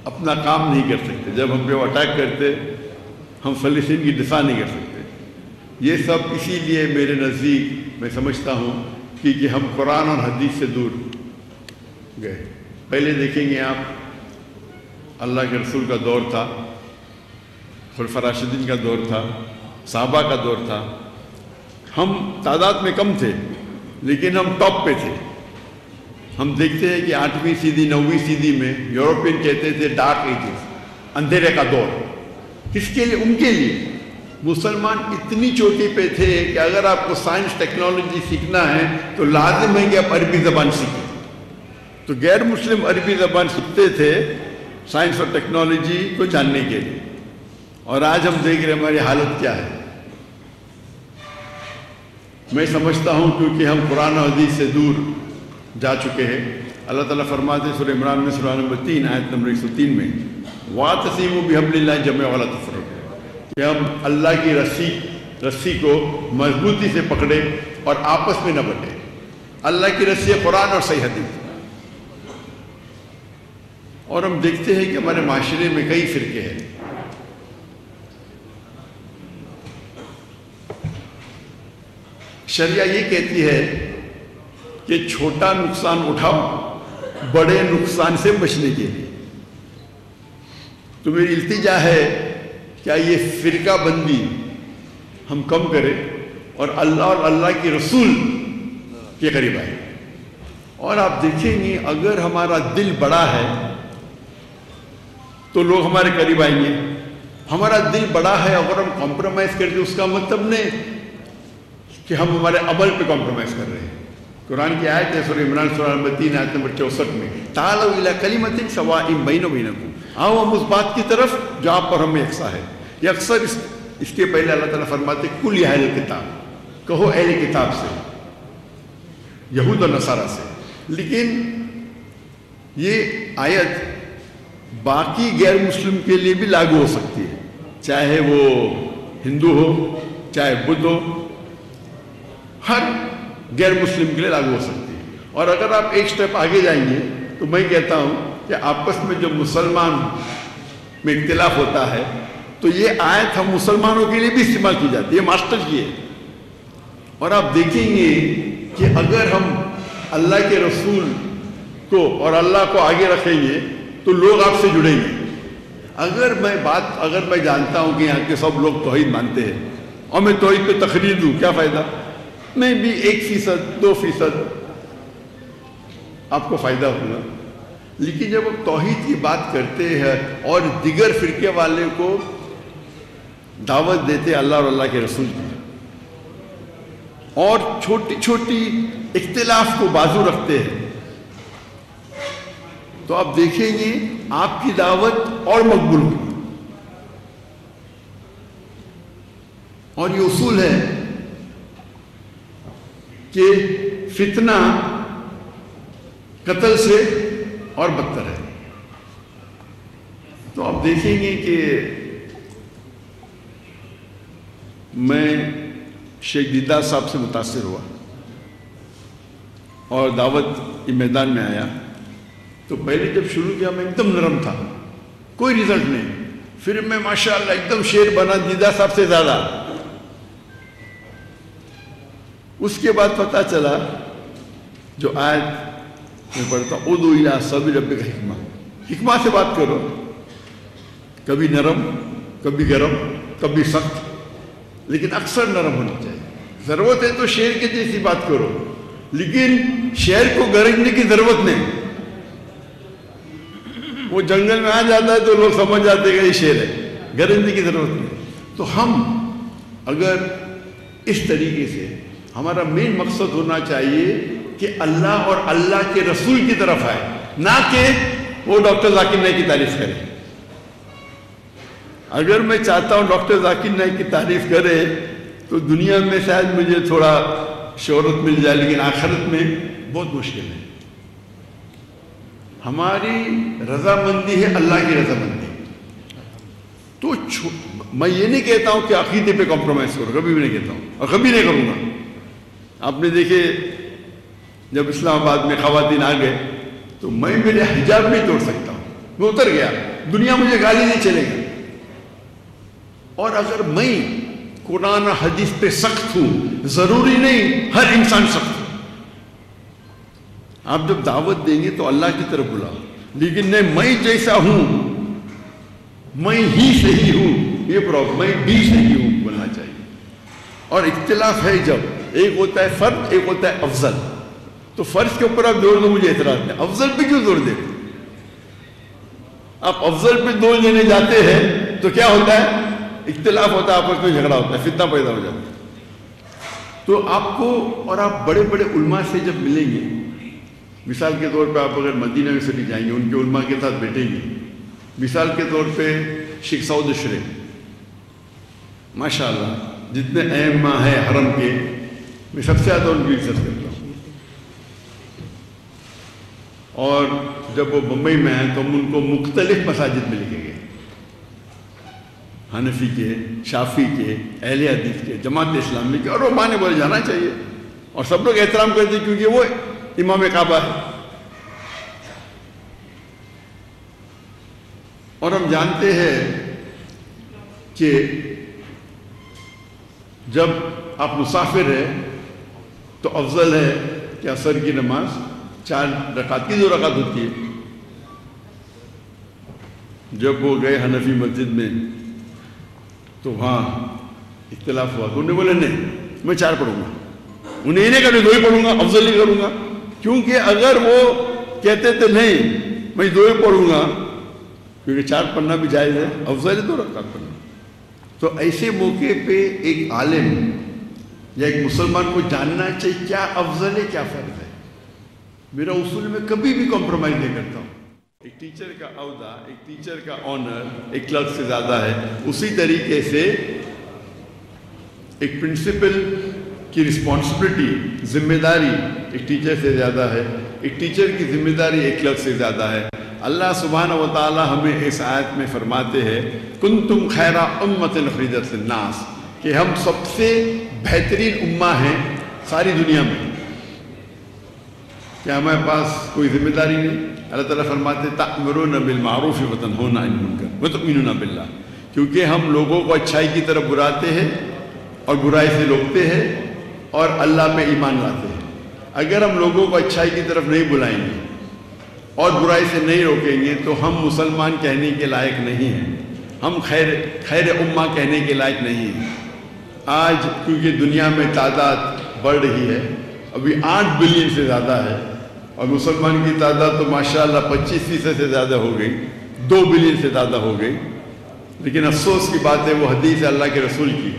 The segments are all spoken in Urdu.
اپنا کام نہیں کر سکتے، جب ہم پہ وہ اٹیک کرتے ہم فلسطین کی دفاع نہیں کر سکتے۔ یہ سب اسی لیے میرے نزدیک میں سمجھتا ہوں کہ ہم قرآن اور حدیث سے دور گئے۔ پہلے دیکھیں گے آپ، اللہ کے رسول کا دور تھا، خلفاء راشدین کا دور تھا، صحابہ کا دور تھا، ہم تعداد میں کم تھے لیکن ہم ٹاپ پہ تھے۔ ہم دیکھتے ہیں کہ 8ویں صدی 9ویں صدی میں یورپین کہتے تھے ڈارک ایجز، اندھیرے کا دور۔ کس کے لیے؟ ان کے لیے۔ مسلمان اتنی چوٹی پہ تھے کہ اگر آپ کو سائنس ٹیکنالوجی سیکھنا ہے تو لازم ہے کہ آپ عربی زبان سیکھیں۔ تو غیر مسلم عربی زبان سیکھتے تھے سائنس اور ٹیکنالوجی کو جاننے کے لیے، اور آج ہم دیکھ رہے ہیں ہماری حالت کیا ہے۔ میں سمجھتا ہوں کیونکہ ہم قرآن و حدیث سے دور جا چکے ہیں۔ اللہ تعالیٰ فرماتے ہیں سورہ عمران میں سورہ نمبر 3 آیت نمبر 103 میں، وَاعْتَصِمُوا بِحَبْلِ اللَّهِ جَمِيعًا وَلَا تَفَرَّقُوا، کہ ہم اللہ کی رسی کو مضبوطی سے پکڑے اور آپس میں نہ بٹے۔ اللہ کی رسی قرآن اور صحیح حدیث۔ اور ہم دیکھتے ہیں کہ ہمارے معاشرے میں کئی فرقے ہیں۔ شریعہ یہ کہتی ہے کہ چھوٹا نقصان اٹھاؤ بڑے نقصان سے بچنے کے لیے۔ تو میری التجا ہے کیا یہ فرقہ بندی ہم کم کریں اور اللہ کی رسول کے قریب آئے۔ اور آپ دیکھیں گے اگر ہمارا دل بڑا ہے تو لوگ ہمارے قریب آئیں گے۔ ہمارا دل بڑا ہے اگر ہم کمپرومائز کرتے اس کا مطلب نہیں کہ ہم ہمارے عمل پہ کمپرومائز کر رہے ہیں۔ قرآن کی آیت ہے سورہ عمران سورہ نمبر 3 آیت نمبر 64 میں، تعالوا الی کلمۃ سواء بیننا وبینکم، آؤ ہم اس بات کی طرف جو آپ پر ہمیں یکساں ہے۔ یہ اکثر اس کے پہلے اللہ تعالیٰ فرماتے قل یا اہل الکتاب، کہو اہل کتاب سے، یہود و نصارہ سے۔ لیکن یہ آیت باقی غیر مسلم کے لیے بھی لاگو ہو سکتی ہے، چاہے وہ ہندو ہو چاہے بدھ ہو، ہر غیر مسلم کے لیے لاگو ہو سکتی ہے۔ اور اگر آپ ایک سٹیپ آگے جائیں گے تو میں کہتا ہوں کہ آپس میں جو مسلمان میں اختلاف ہوتا ہے تو یہ آیت ہم مسلمانوں کے لیے بھی استعمال کی جاتی ہے، ماسٹر کی ہے۔ اور آپ دیکھیں گے کہ اگر ہم اللہ کے رسول کو اور اللہ کو آگے رکھیں گے تو لوگ آپ سے جڑیں گے۔ اگر میں جانتا ہوں کہ یہاں کے سب لوگ توحید مانتے ہیں اور میں توحید پہ تقریر دوں، کیا فائدہ؟ میں بھی 1%، 2% آپ کو فائدہ ہوگا۔ لیکن جب ہم توحید کی بات کرتے ہیں اور دیگر فرقے والے کو دعوت دیتے اللہ اور اللہ کے رسول کی، اور چھوٹی چھوٹی اختلاف کو بازو رکھتے ہیں، تو آپ دیکھیں گے آپ کی دعوت اور مقبول ہوگی۔ اور یہ اصول ہے کہ فتنہ قتل سے اور بدتر ہے۔ تو آپ دیکھیں گے کہ میں شیخ دیدار صاحب سے متاثر ہوا اور دعوت کے میدان میں آیا تو پہلے جب شروع کیا میں ایک دم نرم تھا، کوئی رزلٹ نہیں۔ پھر میں ماشاءاللہ ایک دم شیر بنا دیدار صاحب سے زیادہ۔ اس کے بعد پتہ چلا جو آیت میں پڑھتا ہوں ادعو الی سبیل ربک حکمہ، حکمہ سے بات کرو، کبھی نرم کبھی گرم کبھی سخت، لیکن اکثر نرم ہونا چاہیے۔ ضرورت ہے تو شیر کے جیسی بات کرو، لیکن شیر کو گرجنے کی ضرورت نہیں۔ وہ جنگل میں آ جاتا ہے تو لوگ سمجھ جاتے ہیں کہ یہ شیر ہے، گرجنے کی ضرورت نہیں۔ تو ہم اگر اس طریقے سے، ہمارا مین مقصد ہونا چاہیے کہ اللہ اور اللہ کے رسول کی طرف آئے، نہ کہ وہ ڈاکٹر ذاکر نائک کی تعریف کرے۔ اگر میں چاہتا ہوں ڈاکٹر ذاکر نائک کی تعریف کرے تو دنیا میں شاید مجھے تھوڑا شہرت مل جائے، لیکن آخرت میں بہت مشکل ہے۔ ہماری رضامندی ہے اللہ کی رضامندی۔ تو میں یہ نہیں کہتا ہوں کہ عقیدے پہ کمپرومائز کرو، کبھی بھی نہیں کہتا ہوں اور کبھی نہیں کروں گا۔ آپ نے دیکھے جب اسلام آباد میں خواتین آ گئے تو میں میرے حجاب نہیں توڑ سکتا ہوں، میں اتر گیا، دنیا مجھے گالی نہیں چلے گی۔ اور اگر میں قرآن اور حدیث پہ سخت ہوں، ضروری نہیں ہر انسان سخت ہو۔ آپ جب دعوت دیں گے تو اللہ کی طرف بلاؤ، لیکن نہیں میں جیسا ہوں میں ہی صحیح ہوں، یہ پرابلم، میں بھی صحیح ہوں بولنا چاہیے۔ اور اختلاف ہے جب ایک ہوتا ہے فرد، ایک ہوتا ہے افضل، تو فرض کے اوپر آپ زور دو، مجھے اعتراض نہیں، افضل پہ کیوں زور دیں؟ آپ افضل پہ زور دینے جاتے ہیں تو کیا ہوتا ہے؟ اختلاف ہوتا ہے، آپس میں جھگڑا ہوتا ہے، فتنہ پیدا ہو جاتا ہے۔ تو آپ کو، اور آپ بڑے بڑے علماء سے جب ملیں گے، مثال کے طور پہ آپ اگر مدینہ میں سے بھی جائیں گے، ان کے علماء کے ساتھ بیٹھیں گے، مثال کے طور پہ شیخ سعود شریف، ماشاءاللہ جتنے ائمہ ہیں حرم کے، میں سب سے زیادہ ان کی عزت کرتا ہوں۔ اور جب وہ بمبئی میں ہیں تو ہم ان کو مختلف مساجد میں لے گئے، حنفی کے، شافی کے، اہل حدیث کے، جماعت اسلامی کے، اور وہ مانے بولے جانا چاہیے، اور سب لوگ احترام کرتے ہیں کیونکہ وہ امام کعبہ ہے۔ اور ہم جانتے ہیں کہ جب آپ مسافر ہیں تو افضل ہے کہ عصر کی نماز 4 رکعت کی 2 رکعت ہوتی ہے۔ جب وہ گئے حنفی مسجد میں تو وہاں اختلاف ہوا، تو انہوں نے بولے نہیں میں 4 پڑھوں گا، انہیں نہیں کہا 2 ہی پڑھوں گا، افضل ہی کروں گا، کیونکہ اگر وہ کہتے تھے نہیں میں 2 ہی پڑھوں گا، کیونکہ 4 پڑھنا بھی جائز ہے، افضل ہے 2 رکعت پڑھنا۔ تو ایسے موقع پہ ایک عالم یا ایک مسلمان کو جاننا چاہیے کیا افضل ہے کیا فرض ہے۔ میرا اصول میں کبھی بھی کمپرومائز نہیں کرتا ہوں۔ ایک ٹیچر کا عہدہ، ایک ٹیچر کا آنر ایک کلرک سے زیادہ ہے، اسی طریقے سے ایک پرنسپل کی رسپانسبلٹی، ذمہ داری ایک ٹیچر سے زیادہ ہے، ایک ٹیچر کی ذمہ داری ایک کلرک سے زیادہ ہے۔ اللہ سبحانہ و تعالی ہمیں اس آیت میں فرماتے ہیں کنتم خیر امۃ اخرجت للناس، کہ ہم سب سے بہترین امہ ہیں ساری دنیا میں۔ کیا ہمارے پاس کوئی ذمہ داری نہیں؟ اللہ تعالیٰ فرماتے تأمرون بالمعروف وتنہون عن المنکر وتؤمنون باللہ، کیونکہ ہم لوگوں کو اچھائی کی طرف بلاتے ہیں اور برائی سے روکتے ہیں اور اللہ پہ ایمان لاتے ہیں۔ اگر ہم لوگوں کو اچھائی کی طرف نہیں بلائیں گے اور برائی سے نہیں روکیں گے تو ہم مسلمان کہنے کے لائق نہیں ہیں، ہم خیر امہ کہنے کے لائق نہیں ہیں۔ آج کیونکہ دنیا میں تعداد بڑھ رہی ہے، ابھی 8 بلین سے زیادہ ہے، اور مسلمان کی تعداد تو ماشاءاللہ 25% سے زیادہ ہو گئی، 2 بلین سے زیادہ ہو گئی۔ لیکن افسوس کی بات ہے وہ حدیث ہے اللہ کے رسول کی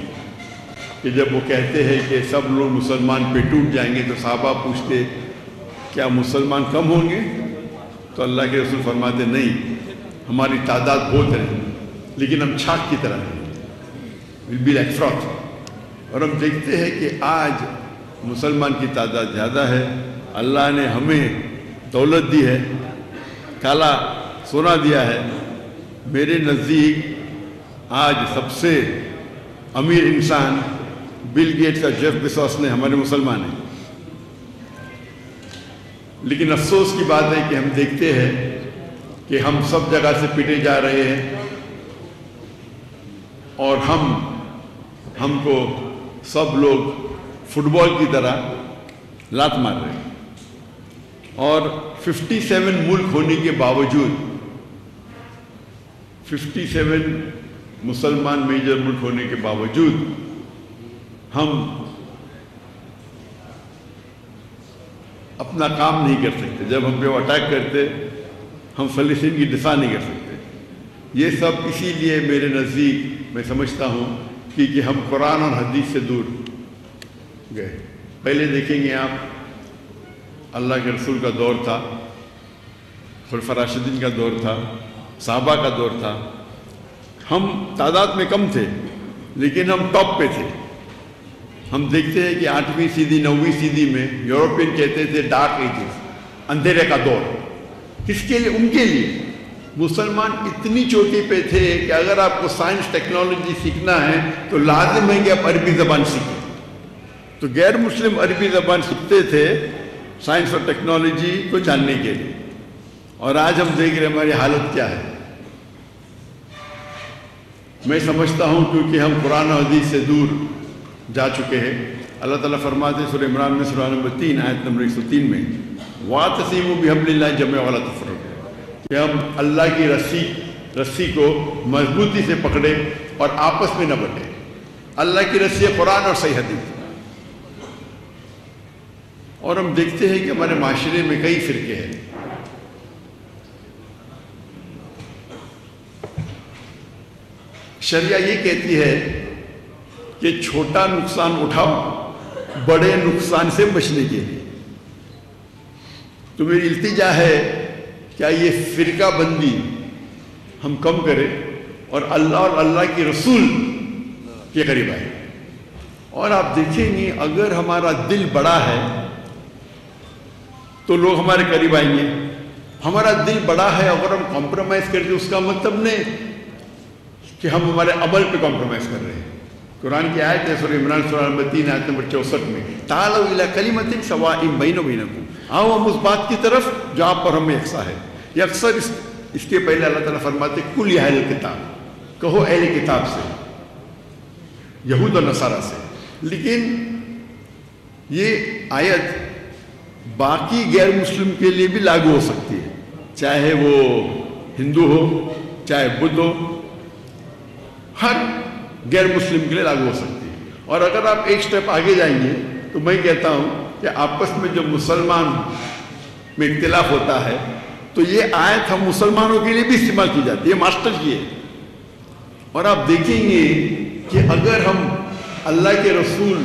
کہ جب وہ کہتے ہیں کہ سب لوگ مسلمان پہ ٹوٹ جائیں گے تو صحابہ پوچھتے کیا مسلمان کم ہوں گے؟ تو اللہ کے رسول فرماتے نہیں، ہماری تعداد بہت ہے لیکن ہم چھاک کی طرح ہیں، will be like froth۔ اور ہم دیکھتے ہیں کہ آج مسلمان کی تعداد زیادہ ہے، اللہ نے ہمیں دولت دی ہے، کالا سونا دیا ہے۔ میرے نزدیک آج سب سے امیر انسان بل گیٹس اور جیف بیزوس نے ہمارے مسلمان ہیں، لیکن افسوس کی بات ہے کہ ہم دیکھتے ہیں کہ ہم سب جگہ سے پیٹے جا رہے ہیں اور ہم کو سب لوگ فٹ بال کی طرح لات مار رہے ہیں، اور 57 ملک ہونے کے باوجود، 57 مسلمان میجر ملک ہونے کے باوجود ہم اپنا کام نہیں کر سکتے۔ جب ہم پہ وہ اٹیک کرتے ہم فلسطین کی دفاع نہیں کر سکتے۔ یہ سب اسی لیے میرے نزدیک میں سمجھتا ہوں کہ ہم قرآن اور حدیث سے دور گئے۔ پہلے دیکھیں گے آپ، اللہ کے رسول کا دور تھا، خلفاء راشدین کا دور تھا، صحابہ کا دور تھا، ہم تعداد میں کم تھے لیکن ہم ٹاپ پہ تھے۔ ہم دیکھتے ہیں کہ 8ویں صدی 9ویں صدی میں یورپین کہتے تھے ڈارک ایجز، اندھیرے کا دور۔ کس کے لیے؟ ان کے لیے۔ مسلمان اتنی چوٹی پہ تھے کہ اگر آپ کو سائنس ٹیکنالوجی سیکھنا ہے تو لازم ہے کہ آپ عربی زبان سیکھیں۔ تو غیر مسلم عربی زبان سیکھتے تھے سائنس اور ٹیکنالوجی کو جاننے کے لیے، اور آج ہم دیکھ رہے ہیں ہماری حالت کیا ہے. میں سمجھتا ہوں کیونکہ ہم قرآن و حدیث سے دور جا چکے ہیں. اللہ تعالیٰ فرماتے ہیں سورہ عمران میں سورہ نمبر 3 آیت نمبر 103 میں وَاعْتَصِمُوا بِحَبْلِ اللَّهِ جَمِيعًا وَلَا تَفَرَّقُوا، کہ ہم اللہ کی رسی کو مضبوطی سے پکڑے اور آپس میں نہ بٹے. اللہ کی رسی قرآن اور صحیح حدیث. اور ہم دیکھتے ہیں کہ ہمارے معاشرے میں کئی فرقے ہیں. شریعہ یہ کہتی ہے کہ چھوٹا نقصان اٹھاؤ بڑے نقصان سے بچنے کے لیے. تو میری التجا ہے کیا یہ فرقہ بندی ہم کم کریں اور اللہ کی رسول کے قریب آئے. اور آپ دیکھیں گے اگر ہمارا دل بڑا ہے تو لوگ ہمارے قریب آئیں گے. ہمارا دل بڑا ہے اگر ہم کمپرومائز کرتے اس کا مطلب نہیں کہ ہم ہمارے عمل پہ کمپرومائز کر رہے ہیں. قرآن کی آیت ہے سورہ عمران سورہ نمبر 3 آیت نمبر 64 میں تعالوا الی کلمۃ سواء بیننا وبینکم، آؤ ہم اس بات کی طرف جو آپ پر ہمیں یکساں ہے. یہ اکثر اس کے پہلے اللہ تعالیٰ فرماتے قل یا اہل الکتاب، کہو اہل کتاب سے، یہود اور نصارہ سے. لیکن یہ آیت باقی غیر مسلم کے لیے بھی لاگو ہو سکتی ہے، چاہے وہ ہندو ہو چاہے بدھ ہو، ہر غیر مسلم کے لیے لاگو ہو سکتی ہے. اور اگر آپ ایک سٹیپ آگے جائیں گے تو میں کہتا ہوں کہ آپس میں جب مسلمان میں اختلاف ہوتا ہے تو یہ آیت ہم مسلمانوں کے لیے بھی استعمال کی جاتی ہے، ماسٹر کی ہے. اور آپ دیکھیں گے کہ اگر ہم اللہ کے رسول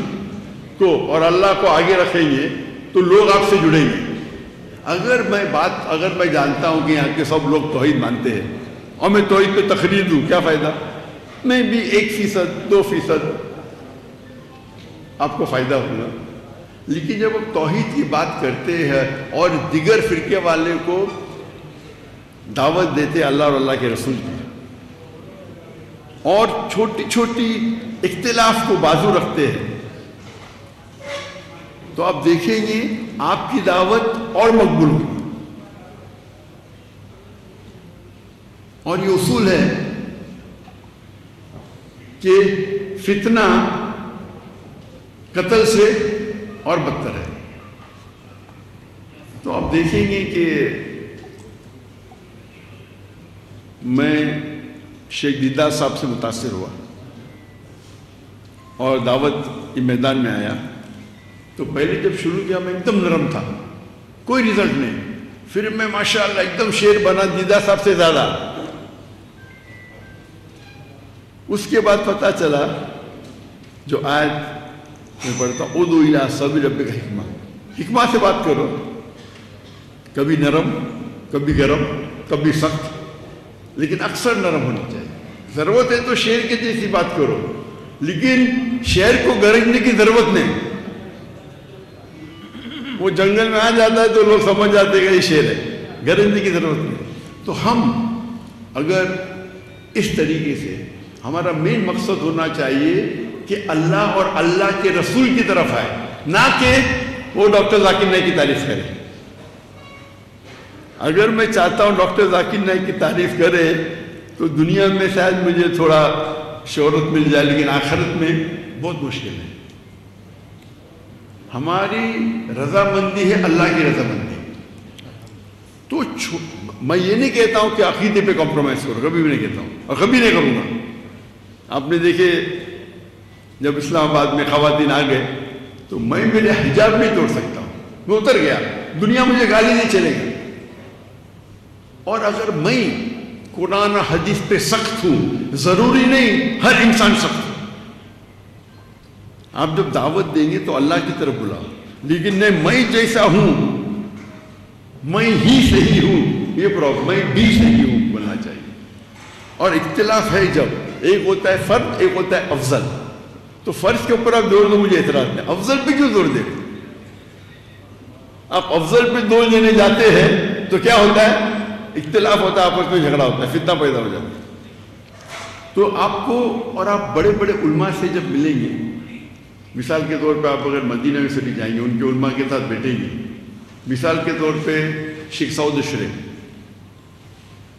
کو اور اللہ کو آگے رکھیں گے تو لوگ آپ سے جڑیں گے. اگر میں جانتا ہوں کہ یہاں کے سب لوگ توحید مانتے ہیں اور میں توحید پہ تقریر دوں، کیا فائدہ؟ میں بھی 1%، 2% آپ کو فائدہ ہوگا. لیکن جب ہم توحید کی بات کرتے ہیں اور دیگر فرقے والے کو دعوت دیتے اللہ اور اللہ کے رسول کی اور چھوٹی چھوٹی اختلاف کو بازو رکھتے ہیں، تو آپ دیکھیں گے آپ کی دعوت اور مقبول ہوگی. اور یہ اصول ہے کہ فتنہ قتل سے اور بدتر ہے. تو آپ دیکھیں گے کہ میں شیخ دیدار صاحب سے متاثر ہوا اور دعوت کے میدان میں آیا تو پہلے جب شروع کیا میں ایک دم نرم تھا، کوئی رزلٹ نہیں. پھر میں ماشاءاللہ ایک دم شیر بنا دیدار صاحب سے زیادہ. اس کے بعد پتہ چلا جو آیت میں پڑھتا ہوں ادعو الی سبیل ربک حکمہ سے بات کرو، کبھی نرم کبھی گرم کبھی سخت، لیکن اکثر نرم ہونا چاہیے. ضرورت ہے تو شیر کے جیسی بات کرو، لیکن شیر کو گرجنے کی ضرورت نہیں. وہ جنگل میں آ جاتا ہے تو لوگ سمجھ جاتے ہیں کہ یہ شیر ہے، گرجنے کی ضرورت نہیں. تو ہم اگر اس طریقے سے ہمارا مین مقصد ہونا چاہیے کہ اللہ اور اللہ کے رسول کی طرف آئے، نہ کہ وہ ڈاکٹر ذاکر نائک کی تعریف کرے. اگر میں چاہتا ہوں ڈاکٹر ذاکر نائک کی تعریف کرے تو دنیا میں شاید مجھے تھوڑا شہرت مل جائے، لیکن آخرت میں بہت مشکل ہے. ہماری رضامندی ہے اللہ کی رضامندی. تو میں یہ نہیں کہتا ہوں کہ عقیدے پہ کمپرومائز کرو، کبھی بھی نہیں کہتا ہوں اور کبھی نہیں کروں گا. آپ نے دیکھے جب اسلام آباد میں خواتین آ گئے تو میں میرے حجاب نہیں توڑ سکتا ہوں، میں اتر گیا، دنیا مجھے گالی نہیں چلے گی. اور اگر میں قرآن و حدیث پہ سخت ہوں، ضروری نہیں ہر انسان سخت ہو. آپ جب دعوت دیں گے تو اللہ کی طرف بلاؤ، لیکن نہیں میں جیسا ہوں میں ہی صحیح ہوں، یہ پرابلم، میں بھی صحیح ہوں بولنا چاہیے. اور اختلاف ہے جب ایک ہوتا ہے فرد ایک ہوتا ہے افضل، تو فرض کے اوپر آپ زور دو مجھے اعتراض نہیں، افضل پہ کیوں زور دے رہے؟ آپ افضل پہ زور دینے جاتے ہیں تو کیا ہوتا ہے؟ اختلاف ہوتا ہے، آپس میں جھگڑا ہوتا ہے، فتنہ پیدا ہو جاتا ہے. تو آپ کو اور آپ بڑے بڑے علماء سے جب ملیں گے، مثال کے طور پہ آپ اگر مدینہ یونیورسٹی جائیں گے ان کے علماء کے ساتھ بیٹھیں گے، مثال کے طور پہ شیخ سعود اشرف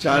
4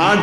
8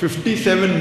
57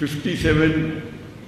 57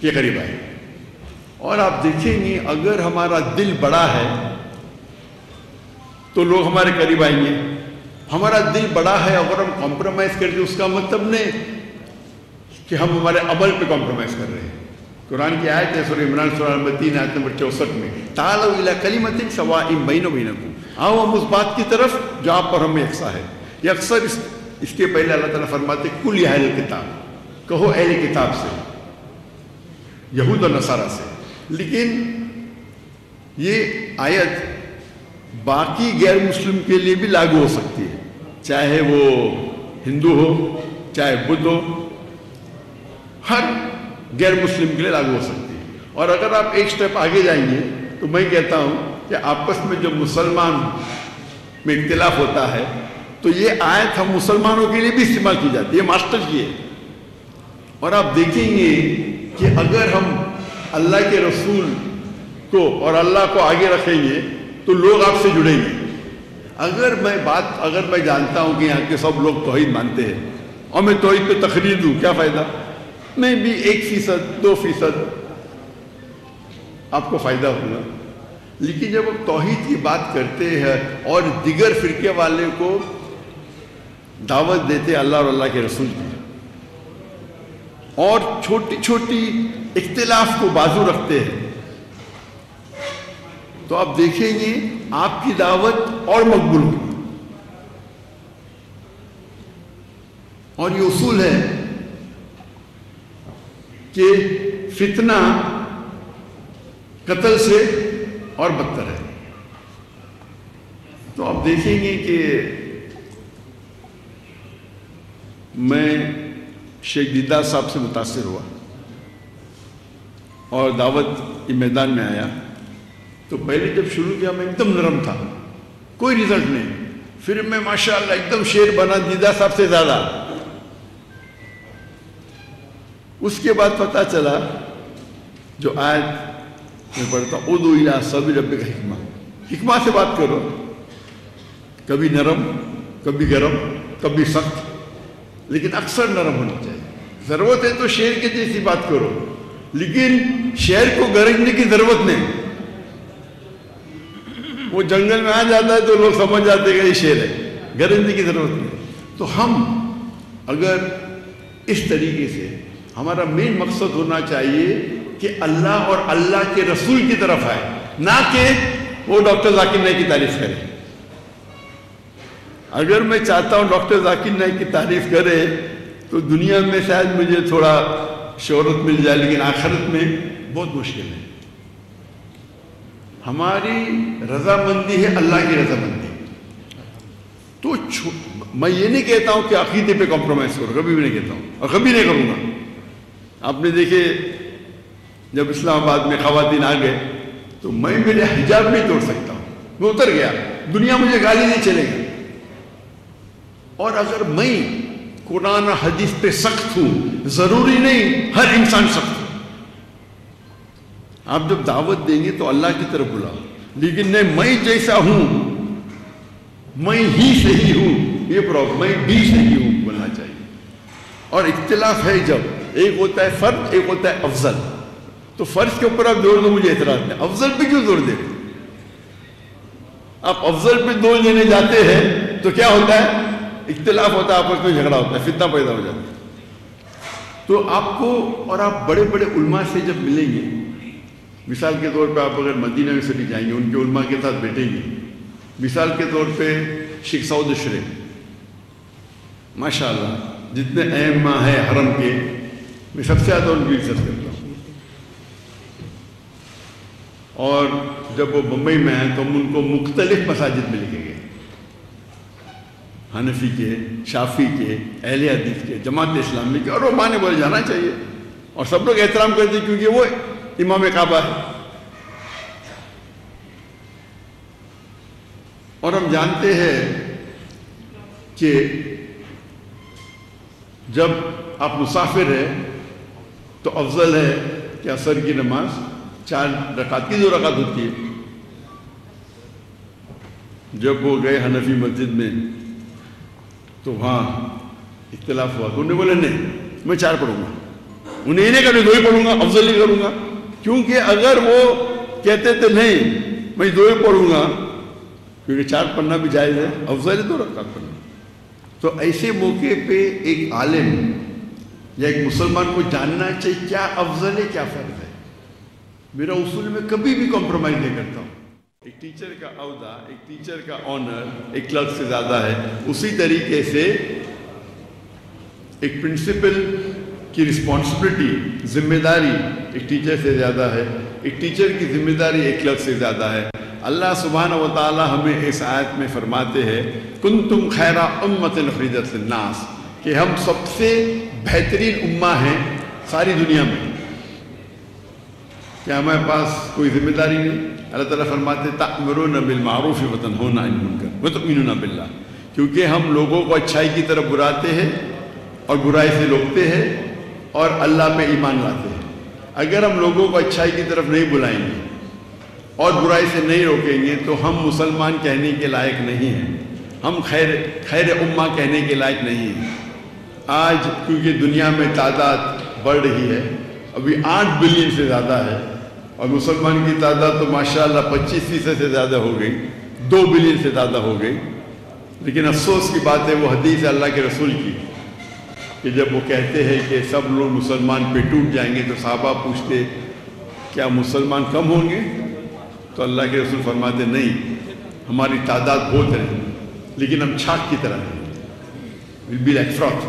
کے قریب آئے. اور آپ دیکھیں گے اگر ہمارا دل بڑا ہے تو لوگ ہمارے قریب آئیں گے. ہمارا دل بڑا ہے اگر ہم کمپرومائز کرتے اس کا مطلب نہیں کہ ہم ہمارے عمل پہ کمپرومائز کر رہے ہیں. قرآن کی آیت ہے سورہ عمران سورہ نمبر 3 آیت نمبر 64 میں تعالوا الی کلمۃ سواء بیننا وبینکم، آؤ ہم اس بات کی طرف جو آپ پر ہمیں یکساں ہے. یہ اکثر اس کے پہلے اللہ تعالیٰ فرماتے کل یا اہل کتاب، کہو اہل کتاب سے، یہود و نصارہ سے. لیکن یہ آیت باقی غیر مسلم کے لیے بھی لاگو ہو سکتی ہے، چاہے وہ ہندو ہو چاہے بدھ ہو، ہر غیر مسلم کے لیے لاگو ہو سکتی ہے. اور اگر آپ ایک سٹیپ آگے جائیں گے تو میں کہتا ہوں کہ آپس میں جو مسلمان میں اختلاف ہوتا ہے تو یہ آیت ہم مسلمانوں کے لیے بھی استعمال کی جاتی ہے، ماسٹر کی ہے. اور آپ دیکھیں گے کہ اگر ہم اللہ کے رسول کو اور اللہ کو آگے رکھیں گے تو لوگ آپ سے جڑیں گے. اگر میں جانتا ہوں کہ یہاں کے سب لوگ توحید مانتے ہیں اور میں توحید پہ تقریر دوں، کیا فائدہ؟ میں بھی 1%، 2% آپ کو فائدہ ہوگا. لیکن جب ہم توحید کی بات کرتے ہیں اور دیگر فرقے والے کو دعوت دیتے اللہ اور اللہ کے رسول کی اور چھوٹی چھوٹی اختلاف کو بازو رکھتے ہیں تو آپ دیکھیں گے آپ کی دعوت اور مقبول ہوگی. اور یہ اصول ہے کہ فتنہ قتل سے اور بدتر ہے. تو آپ دیکھیں گے کہ میں شیخ دیدار صاحب سے متاثر ہوا اور دعوت کے میدان میں آیا تو پہلے جب شروع کیا میں ایک دم نرم تھا، کوئی رزلٹ نہیں. پھر میں ماشاءاللہ ایک دم شیر بنا دیدار صاحب سے زیادہ. اس کے بعد پتہ چلا جو آیت میں پڑھتا ادعو الی سبیل ربک حکمہ سے بات کرو، کبھی نرم کبھی گرم کبھی سخت، لیکن اکثر نرم ہونا چاہیے. ضرورت ہے تو شیر کے جیسی بات کرو، لیکن شیر کو گرجنے کی ضرورت نہیں. وہ جنگل میں آ جاتا ہے تو لوگ سمجھ جاتے ہیں کہ یہ شیر ہے، گرجنے کی ضرورت نہیں. تو ہم اگر اس طریقے سے ہمارا مین مقصد ہونا چاہیے کہ اللہ اور اللہ کے رسول کی طرف آئے، نہ کہ وہ ڈاکٹر ذاکر نائک کی تعریف کرے. اگر میں چاہتا ہوں ڈاکٹر ذاکر نائک کی تعریف کرے تو دنیا میں شاید مجھے تھوڑا شہرت مل جائے، لیکن آخرت میں بہت مشکل ہے. ہماری رضامندی ہے اللہ کی رضامندی. تو میں یہ نہیں کہتا ہوں کہ عقیدے پہ کمپرومائز کرو، کبھی بھی نہیں کہتا ہوں اور کبھی نہیں کروں گا. آپ نے دیکھے جب اسلام آباد میں خواتین آ گئے تو میں میرے حجاب نہیں توڑ سکتا ہوں، میں اتر گیا، دنیا مجھے گالی نہیں چلے گی. اور اگر میں قرآن حدیث پہ سخت ہوں، ضروری نہیں ہر انسان سخت ہو. آپ جب دعوت دیں گے تو اللہ کی طرف بلاؤ، لیکن نہیں میں جیسا ہوں میں ہی صحیح ہوں، یہ پرابلم، میں بھی صحیح ہوں بولنا چاہیے. اور اختلاف ہے جب ایک ہوتا ہے فرد، ایک ہوتا ہے افضل. تو فرض کے اوپر آپ زور دو، مجھے اعتراض نہیں. افضل پہ کیوں زور دے رہے؟ آپ افضل پہ زور دینے جاتے ہیں تو کیا ہوتا ہے؟ اختلاف ہوتا ہے، آپس میں جھگڑا ہوتا ہے، فتنہ پیدا ہو جاتا ہے. تو آپ کو اور آپ بڑے بڑے علماء سے جب ملیں گے، مثال کے طور پہ آپ اگر مدینہ یونیورسٹی جائیں گے، ان کے علماء کے ساتھ بیٹھیں گے. مثال کے طور پہ شیخ سعود اشرف، ماشاءاللہ جتنے ائمہ ہیں حرم کے، میں سب سے زیادہ ان کی عزت کرتا ہوں. اور جب وہ بمبئی میں آئے تو ہم ان کو مختلف مساجد میں لے کے گئے، حنفی کے، شافی کے، اہل حدیث کے، جماعت اسلامی کے، اور وہ مانے بولے جانا چاہیے. اور سب لوگ احترام کرتے ہیں کیونکہ وہ امام کعبہ ہے. اور ہم جانتے ہیں کہ جب آپ مسافر ہیں تو افضل ہے کہ عصر کی نماز 4 رکعت کی 2 رکعت ہوتی ہے. جب وہ گئے حنفی مسجد میں تو وہاں اختلاف ہوا تو انہوں نے بولے نہیں میں 4 پڑھوں گا. انہیں نہیں کہ دو ہی پڑھوں گا، افضل نہیں کروں گا، کیونکہ اگر وہ کہتے تھے نہیں میں دو ہی پڑھوں گا، کیونکہ 4 پڑھنا بھی جائز ہے، افضل ہے 2 رکعت پڑھنا. تو ایسے موقع پہ ایک عالم یا ایک مسلمان کو جاننا چاہیے کیا افضل ہے کیا فرض ہے. میرا اصول میں کبھی بھی کمپرومائز نہیں کرتا ہوں. ایک ٹیچر کا عہدہ، ایک ٹیچر کا آنر ایک کلرک سے زیادہ ہے، اسی طریقے سے ایک پرنسپل کی رسپانسبلٹی، ذمہ داری ایک ٹیچر سے زیادہ ہے، ایک ٹیچر کی ذمہ داری ایک کلرک سے زیادہ ہے. اللہ سبحانہ و تعالی ہمیں اس آیت میں فرماتے ہیں کنتم خیر امۃ اخرجت للناس، کہ ہم سب سے بہترین امہ ہیں ساری دنیا میں. کیا ہمارے پاس کوئی ذمہ داری نہیں؟ اللہ تعالیٰ فرماتے تأمرون بالمعروف وتنہون عن المنکر وتؤمنون باللہ، کیونکہ ہم لوگوں کو اچھائی کی طرف بلاتے ہیں اور برائی سے روکتے ہیں اور اللہ پہ ایمان لاتے ہیں. اگر ہم لوگوں کو اچھائی کی طرف نہیں بلائیں گے اور برائی سے نہیں روکیں گے تو ہم مسلمان کہنے کے لائق نہیں ہیں، ہم خیر امہ کہنے کے لائق نہیں ہیں. آج کیونکہ دنیا میں تعداد بڑھ رہی ہے، ابھی 8 بلین سے زیادہ ہے، اور مسلمان کی تعداد تو ماشاءاللہ 25% سے زیادہ ہو گئی، 2 بلین سے زیادہ ہو گئی. لیکن افسوس کی بات ہے وہ حدیث ہے اللہ کے رسول کی کہ جب وہ کہتے ہیں کہ سب لوگ مسلمان پہ ٹوٹ جائیں گے تو صحابہ پوچھتے کیا مسلمان کم ہوں گے؟ تو اللہ کے رسول فرماتے نہیں، ہماری تعداد بہت ہے لیکن ہم چھاٹ کی طرح ہیں، ول بی لائک فراک.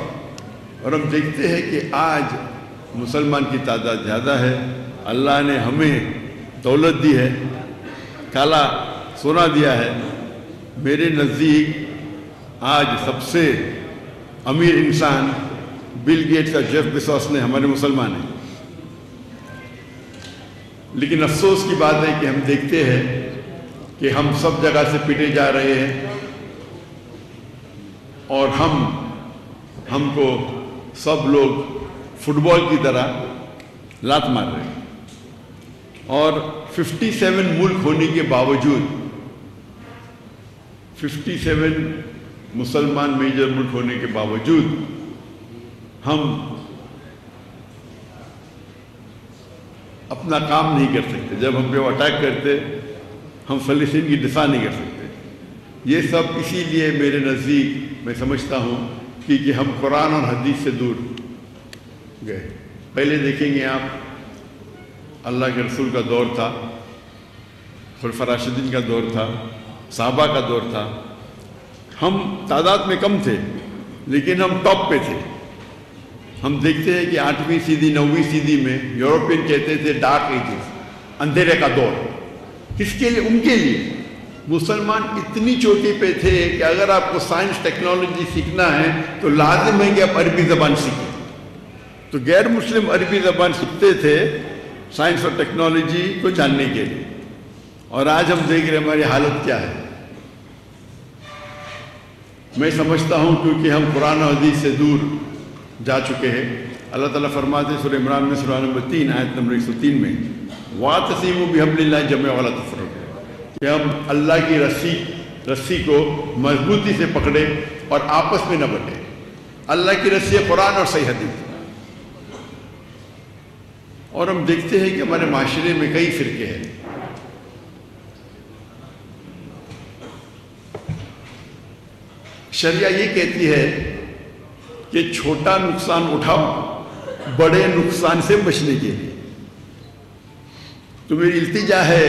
اور ہم دیکھتے ہیں کہ آج مسلمان کی تعداد زیادہ ہے. اللہ نے ہمیں دولت دی ہے، کالا سونا دیا ہے. میرے نزدیک آج سب سے امیر انسان بل گیٹس اور جیف بیزوس نے ہمارے مسلمان ہیں. لیکن افسوس کی بات ہے کہ ہم دیکھتے ہیں کہ ہم سب جگہ سے پیٹے جا رہے ہیں اور ہم کو سب لوگ فٹ بال کی طرح لات مار رہے ہیں. اور 57 ملک ہونے کے باوجود، 57 مسلمان میجر ملک ہونے کے باوجود ہم اپنا کام نہیں کر سکتے. جب ہم پہ اٹیک کرتے ہم فلسطین کی دفاع نہیں کر سکتے. یہ سب اسی لیے میرے نزدیک میں سمجھتا ہوں کہ ہم قرآن اور حدیث سے دور گئے. پہلے دیکھیں گے آپ، اللہ کے رسول کا دور تھا، خلفاء راشدین کا دور تھا، صحابہ کا دور تھا. ہم تعداد میں کم تھے لیکن ہم ٹاپ پہ تھے. ہم دیکھتے ہیں کہ 8ویں صدی 9ویں صدی میں یورپین کہتے تھے ڈارک ایجز، اندھیرے کا دور. کس کے لیے؟ ان کے لیے. مسلمان اتنی چوٹی پہ تھے کہ اگر آپ کو سائنس ٹیکنالوجی سیکھنا ہے تو لازم ہے کہ آپ عربی زبان سیکھیں. تو غیر مسلم عربی زبان سیکھتے تھے سائنس اور ٹیکنالوجی کو جاننے کے لیے. اور آج ہم دیکھ رہے ہیں ہماری حالت کیا ہے. میں سمجھتا ہوں کیونکہ ہم قرآن و حدیث سے دور جا چکے ہیں. اللہ تعالیٰ فرماتے ہیں سورہ عمران میں سورہ نمبر 3 آیت نمبر 103 میں وَاعْتَصِمُوا بِحَبْلِ اللَّهِ جَمِيعًا وَلَا تَفَرَّقُوا، کہ ہم اللہ کی رسی کو مضبوطی سے پکڑے اور آپس میں نہ بٹے. اللہ کی رسی قرآن اور صحیح حدیث. اور ہم دیکھتے ہیں کہ ہمارے معاشرے میں کئی فرقے ہیں. شریعہ یہ کہتی ہے کہ چھوٹا نقصان اٹھاؤ بڑے نقصان سے بچنے کے لیے. تو میری التجا ہے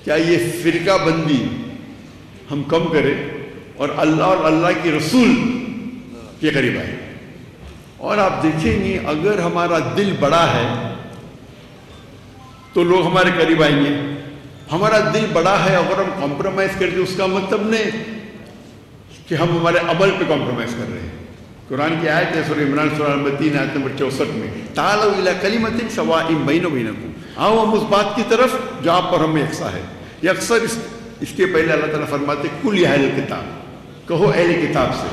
کیا یہ فرقہ بندی ہم کم کریں اور اللہ کی رسول کے قریب آئے. اور آپ دیکھیں گے اگر ہمارا دل بڑا ہے تو لوگ ہمارے قریب آئیں گے. ہمارا دل بڑا ہے اگر ہم کمپرومائز کرتے اس کا مطلب نہیں کہ ہم ہمارے عمل پہ کمپرومائز کر رہے ہیں. قرآن کی آیت ہے سورہ عمران سورہ نمبر 3 آیت نمبر 64 میں تعالوا الی کلمۃ سواء بیننا وبینکم، آؤ ہم اس بات کی طرف جو آپ پر ہمیں یکساں ہے. یہ اکثر اس کے پہلے اللہ تعالیٰ فرماتے کل یا اہل کتاب، کہو اہل کتاب سے،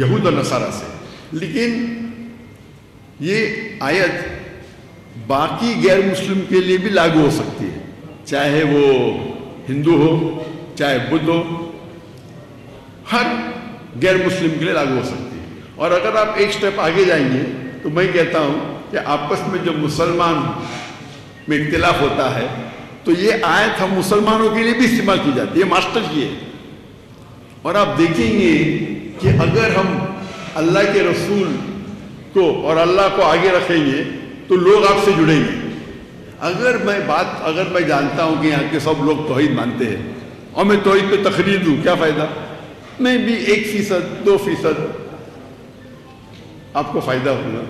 یہود و نصارہ سے. لیکن یہ آیت باقی غیر مسلم کے لیے بھی لاگو ہو سکتی ہے، چاہے وہ ہندو ہو چاہے بدھ ہو، ہر غیر مسلم کے لیے لاگو ہو سکتی ہے. اور اگر آپ ایک سٹیپ آگے جائیں گے تو تو میں کہتا ہوں کہ آپس میں جب مسلمان میں اختلاف ہوتا ہے تو یہ آیت ہم مسلمانوں کے لیے بھی استعمال کی جاتی ہے، ماسٹر کی ہے۔ اور آپ دیکھیں گے کہ اگر ہم اللہ کے رسول کو اور اللہ کو آگے رکھیں گے تو لوگ آپ سے جڑیں گے۔ اگر میں جانتا ہوں کہ یہاں کے سب لوگ توحید مانتے ہیں اور میں توحید پہ تقریر دوں، کیا فائدہ؟ میں بھی 1%، 2% آپ کو فائدہ ہوگا۔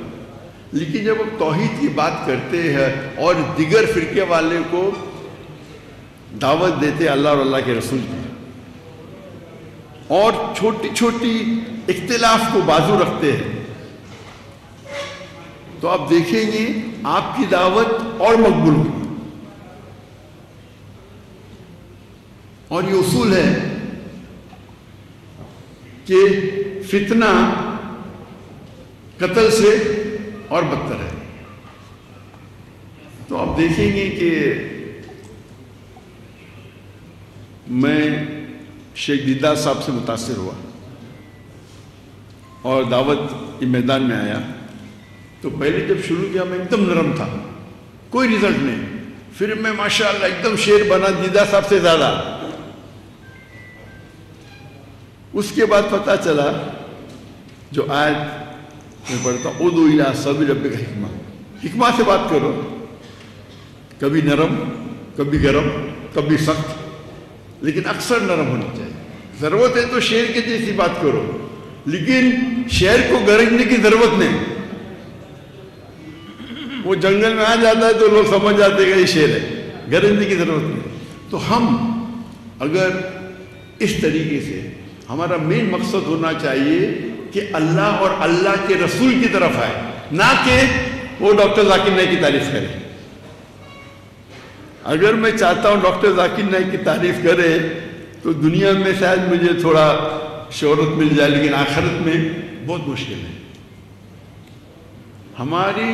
لیکن جب ہم توحید کی بات کرتے ہیں اور دیگر فرقے والے کو دعوت دیتے ہیں اللہ اور اللہ کے رسول کی، اور چھوٹی چھوٹی اختلاف کو بازو رکھتے ہیں، تو آپ دیکھیں گے آپ کی دعوت اور مقبول ہوگی۔ اور یہ اصول ہے کہ فتنہ قتل سے اور بدتر ہے۔ تو آپ دیکھیں گے کہ میں شیخ دیدار صاحب سے متاثر ہوا اور دعوت کے میدان میں آیا تو پہلے جب شروع کیا میں ایک دم نرم تھا، کوئی رزلٹ نہیں، پھر میں ماشاءاللہ ایک دم شیر بنا دیدار صاحب سے زیادہ۔ اس کے بعد پتہ چلا جو آیت میں پڑھتا ہوں، ادعو الی سبیل ربک حکمہ سے بات کرو، کبھی نرم، کبھی گرم، کبھی سخت، لیکن اکثر نرم ہونی چاہیے۔ ضرورت ہے تو شیر کے جیسی بات کرو، لیکن شیر کو گرجنے کی ضرورت نہیں۔ وہ جنگل میں آ جاتا ہے تو لوگ سمجھ جاتے ہیں کہ یہ شیر ہے، گرجنے کی ضرورت نہیں۔ تو ہم اگر اس طریقے سے، ہمارا مین مقصد ہونا چاہیے کہ اللہ اور اللہ کے رسول کی طرف آئے، نہ کہ وہ ڈاکٹر ذاکر نائک کی تعریف کرے۔ اگر میں چاہتا ہوں ڈاکٹر ذاکر نائک کی تعریف کرے تو دنیا میں شاید مجھے تھوڑا شہرت مل جائے، لیکن آخرت میں بہت مشکل ہے۔ ہماری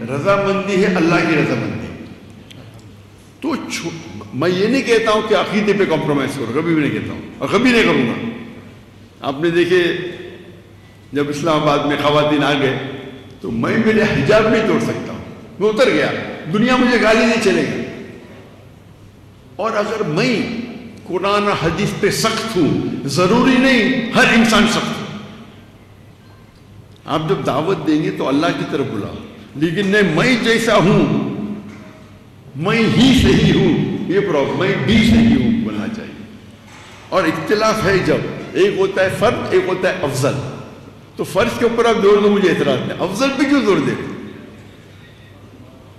رضامندی ہے اللہ کی رضامندی۔ تو میں یہ نہیں کہتا ہوں کہ عقیدے پہ کمپرومائز کرو، کبھی بھی نہیں کہتا ہوں اور کبھی نہیں کروں گا۔ آپ نے دیکھے جب اسلام آباد میں خواتین آ گئے تو میں میرے حجاب نہیں توڑ سکتا ہوں، میں اتر گیا، دنیا مجھے گالی نہیں چلے گی۔ اور اگر میں قرآن حدیث پہ سخت ہوں، ضروری نہیں ہر انسان سخت ہو۔ آپ جب دعوت دیں گے تو اللہ کی طرف بلاؤ، لیکن نہیں میں جیسا ہوں، میں ہی صحیح ہوں، یہ پرابلم، میں بھی صحیح ہوں بولنا چاہیے۔ اور اختلاف ہے جب ایک ہوتا ہے فرد، ایک ہوتا ہے افضل، تو فرض کے اوپر آپ زور دو، مجھے اعتراض نہیں، افضل پہ کیوں زور دے؟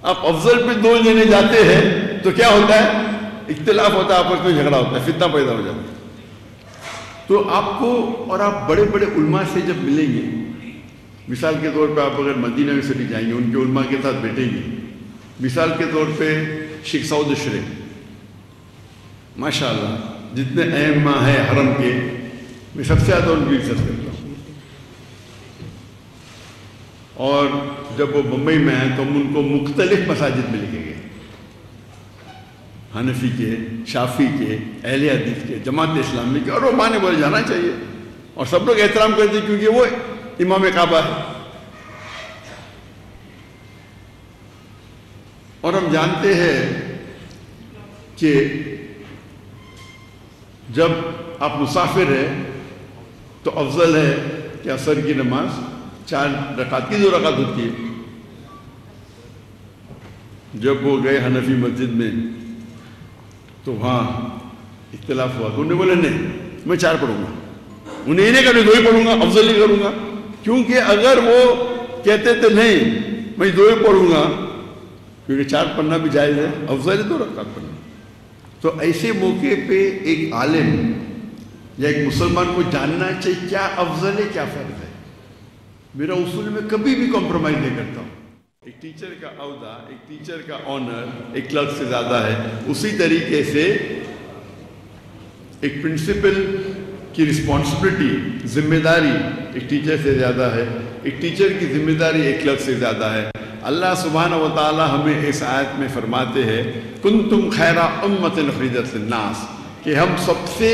آپ افضل پہ زور دینے جاتے ہیں تو کیا ہوتا ہے؟ اختلاف ہوتا ہے، آپس میں جھگڑا ہوتا ہے، فتنہ پیدا ہو جاتا ہے۔ تو آپ کو، اور آپ بڑے بڑے علماء سے جب ملیں گے، مثال کے طور پہ آپ اگر مدینہ یونیورسٹی جائیں گے، ان کے علماء کے ساتھ بیٹھیں گے، مثال کے طور پہ شیخ سعود اشرے، ماشاءاللہ جتنے ائمہ ہیں حرم کے، میں سب سے زیادہ ان کی عزت کرتا ہوں۔ اور جب وہ بمبئی میں آئے تو ہم ان کو مختلف مساجد میں لے کے گئے، حنفی کے، شافی کے، اہل حدیث کے، جماعت اسلامی کے، اور وہ مانے بولے جانا چاہیے، اور سب لوگ احترام کرتے ہیں کیونکہ وہ امام کعبہ ہے۔ اور ہم جانتے ہیں کہ جب آپ مسافر ہیں تو افضل ہے کہ عصر کی نماز 4 رکعت کی 2 رکعت ہوتی ہے۔ جب وہ گئے حنفی مسجد میں تو وہاں اختلاف ہوا، تو انہوں نے بولے نہیں میں 4 پڑھوں گا، انہیں نہیں کہ 2 ہی پڑھوں گا، افضل ہی کروں گا، کیونکہ اگر وہ کہتے تھے نہیں میں 2 ہی پڑھوں گا، کیونکہ 4 پڑھنا بھی جائز ہے، افضل ہے 2 رکعت پڑھنا۔ تو ایسے موقع پہ ایک عالم یا ایک مسلمان کو جاننا چاہیے کیا افضل ہے کیا فرض ہے۔ میرا اصول میں کبھی بھی کمپرومائز نہیں کرتا ہوں۔ ایک ٹیچر کا عہدہ، ایک ٹیچر کا آنر ایک کلرک سے زیادہ ہے، اسی طریقے سے ایک پرنسپل کی رسپانسبلٹی، ذمہ داری ایک ٹیچر سے زیادہ ہے، ایک ٹیچر کی ذمہ داری ایک کلرک سے زیادہ ہے۔ اللہ سبحانہ و تعالی ہمیں اس آیت میں فرماتے ہیں کنتم خیر امۃ اخرجت للناس، کہ ہم سب سے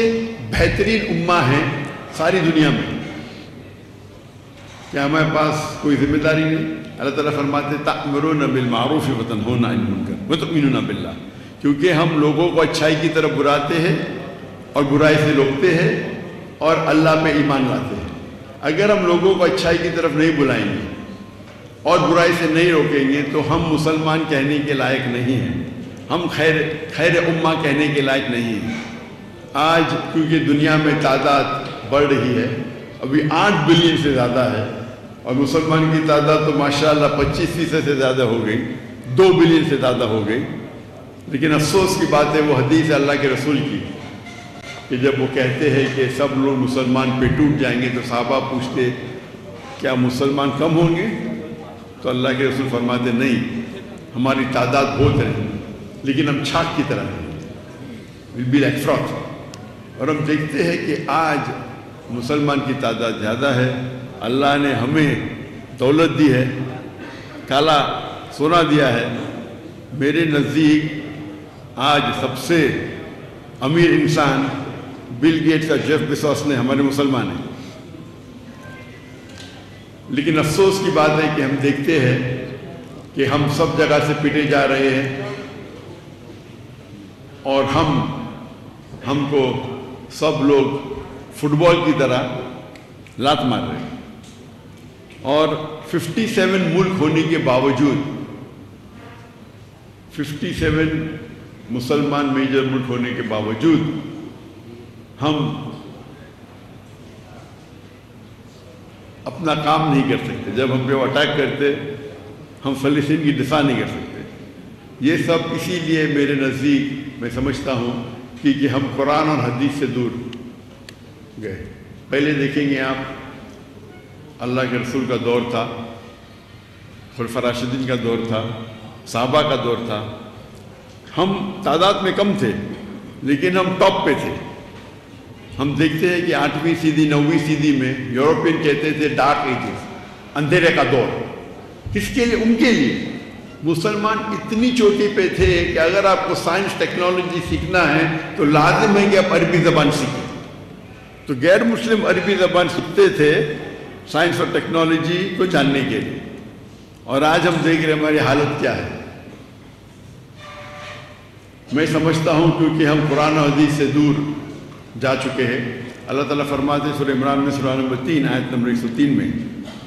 بہترین امہ ہیں ساری دنیا میں۔ کیا ہمارے پاس کوئی ذمہ داری نہیں؟ اللہ تعالیٰ فرماتے تأمرون بالمعروف وتنہون عن المنکر وتؤمنون باللہ، کیونکہ ہم لوگوں کو اچھائی کی طرف بلاتے ہیں اور برائی سے روکتے ہیں اور اللہ پہ ایمان لاتے ہیں۔ اگر ہم لوگوں کو اچھائی کی طرف نہیں بلائیں گے اور برائی سے نہیں روکیں گے تو ہم مسلمان کہنے کے لائق نہیں ہیں، ہم خیر امہ کہنے کے لائق نہیں ہیں۔ آج کیونکہ دنیا میں تعداد بڑھ رہی ہے، ابھی 8 بلین سے زیادہ ہے، اور مسلمان کی تعداد تو ماشاءاللہ 25% سے زیادہ ہو گئی، 2 بلین سے زیادہ ہو گئی۔ لیکن افسوس کی بات ہے وہ حدیث ہے اللہ کے رسول کی کہ جب وہ کہتے ہیں کہ سب لوگ مسلمان پہ ٹوٹ جائیں گے تو صحابہ پوچھتے کیا مسلمان کم ہوں گے؟ تو اللہ کے رسول فرماتے نہیں، ہماری تعداد بہت ہے لیکن ہم چھاک کی طرح ہیں، ول بی لائک فراک۔ اور ہم دیکھتے ہیں کہ آج مسلمان کی تعداد زیادہ ہے، اللہ نے ہمیں دولت دی ہے، کالا سونا دیا ہے۔ میرے نزدیک آج سب سے امیر انسان بل گیٹس اور جیف بیزوس نے ہمارے مسلمان ہیں۔ لیکن افسوس کی بات ہے کہ ہم دیکھتے ہیں کہ ہم سب جگہ سے پیٹے جا رہے ہیں اور ہم کو سب لوگ فٹ بال کی طرح لات مار رہے ہیں، اور 57 ملک ہونے کے باوجود 57 مسلمان میجر ملک ہونے کے باوجود ہم اپنا کام نہیں کر سکتے۔ جب ہم پہ وہ اٹیک کرتے ہم فلسطین کی دفاع نہیں کر سکتے۔ یہ سب اسی لیے میرے نزدیک میں سمجھتا ہوں کہ ہم قرآن اور حدیث سے دور گئے۔ پہلے دیکھیں گے آپ، اللہ کے رسول کا دور تھا، خلفاء راشدین کا دور تھا، صحابہ کا دور تھا، ہم تعداد میں کم تھے لیکن ہم ٹاپ پہ تھے۔ ہم دیکھتے ہیں کہ 8ویں صدی 9ویں صدی میں یورپین کہتے تھے ڈارک ایجز، اندھیرے کا دور۔ کس کے لیے؟ ان کے لیے۔ مسلمان اتنی چوٹی پہ تھے کہ اگر آپ کو سائنس ٹیکنالوجی سیکھنا ہے تو لازم ہے کہ آپ عربی زبان سیکھیں، تو غیر مسلم عربی زبان سیکھتے تھے سائنس اور ٹیکنالوجی کو جاننے کے لیے۔ اور آج ہم دیکھ رہے ہیں ہماری حالت کیا ہے۔ میں سمجھتا ہوں کیونکہ ہم قرآن و حدیث سے دور جا چکے ہیں۔ اللہ تعالیٰ فرماتے ہیں سورہ عمران میں سورہ نمبر 3 آیت نمبر 103 میں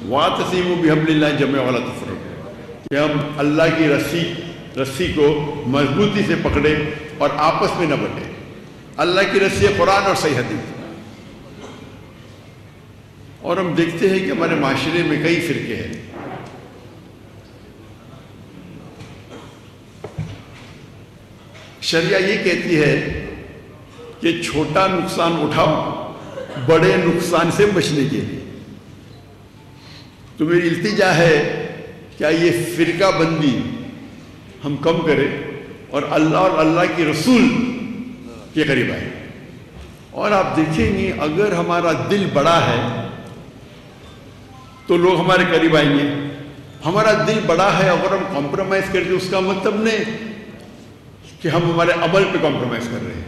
وَاعْتَصِمُوا بِحَبْلِ اللَّهِ جَمِيعًا وَلَا تَفَرَّقُوا، کہ ہم اللہ کی رسی کو مضبوطی سے پکڑے اور آپس میں نہ بٹے۔ اللہ کی رسی قرآن اور صحیح حدیث۔ اور ہم دیکھتے ہیں کہ ہمارے معاشرے میں کئی فرقے ہیں۔ شریعہ یہ کہتی ہے کہ چھوٹا نقصان اٹھاؤ بڑے نقصان سے بچنے کے لیے۔ تو میری التجا ہے کیا یہ فرقہ بندی ہم کم کریں اور اللہ کی رسول کے قریب آئے۔ اور آپ دیکھیں گے اگر ہمارا دل بڑا ہے تو لوگ ہمارے قریب آئیں گے۔ ہمارا دل بڑا ہے اگر ہم کمپرومائز کرتے اس کا مطلب نہیں کہ ہم ہمارے عمل پہ کمپرومائز کر رہے ہیں۔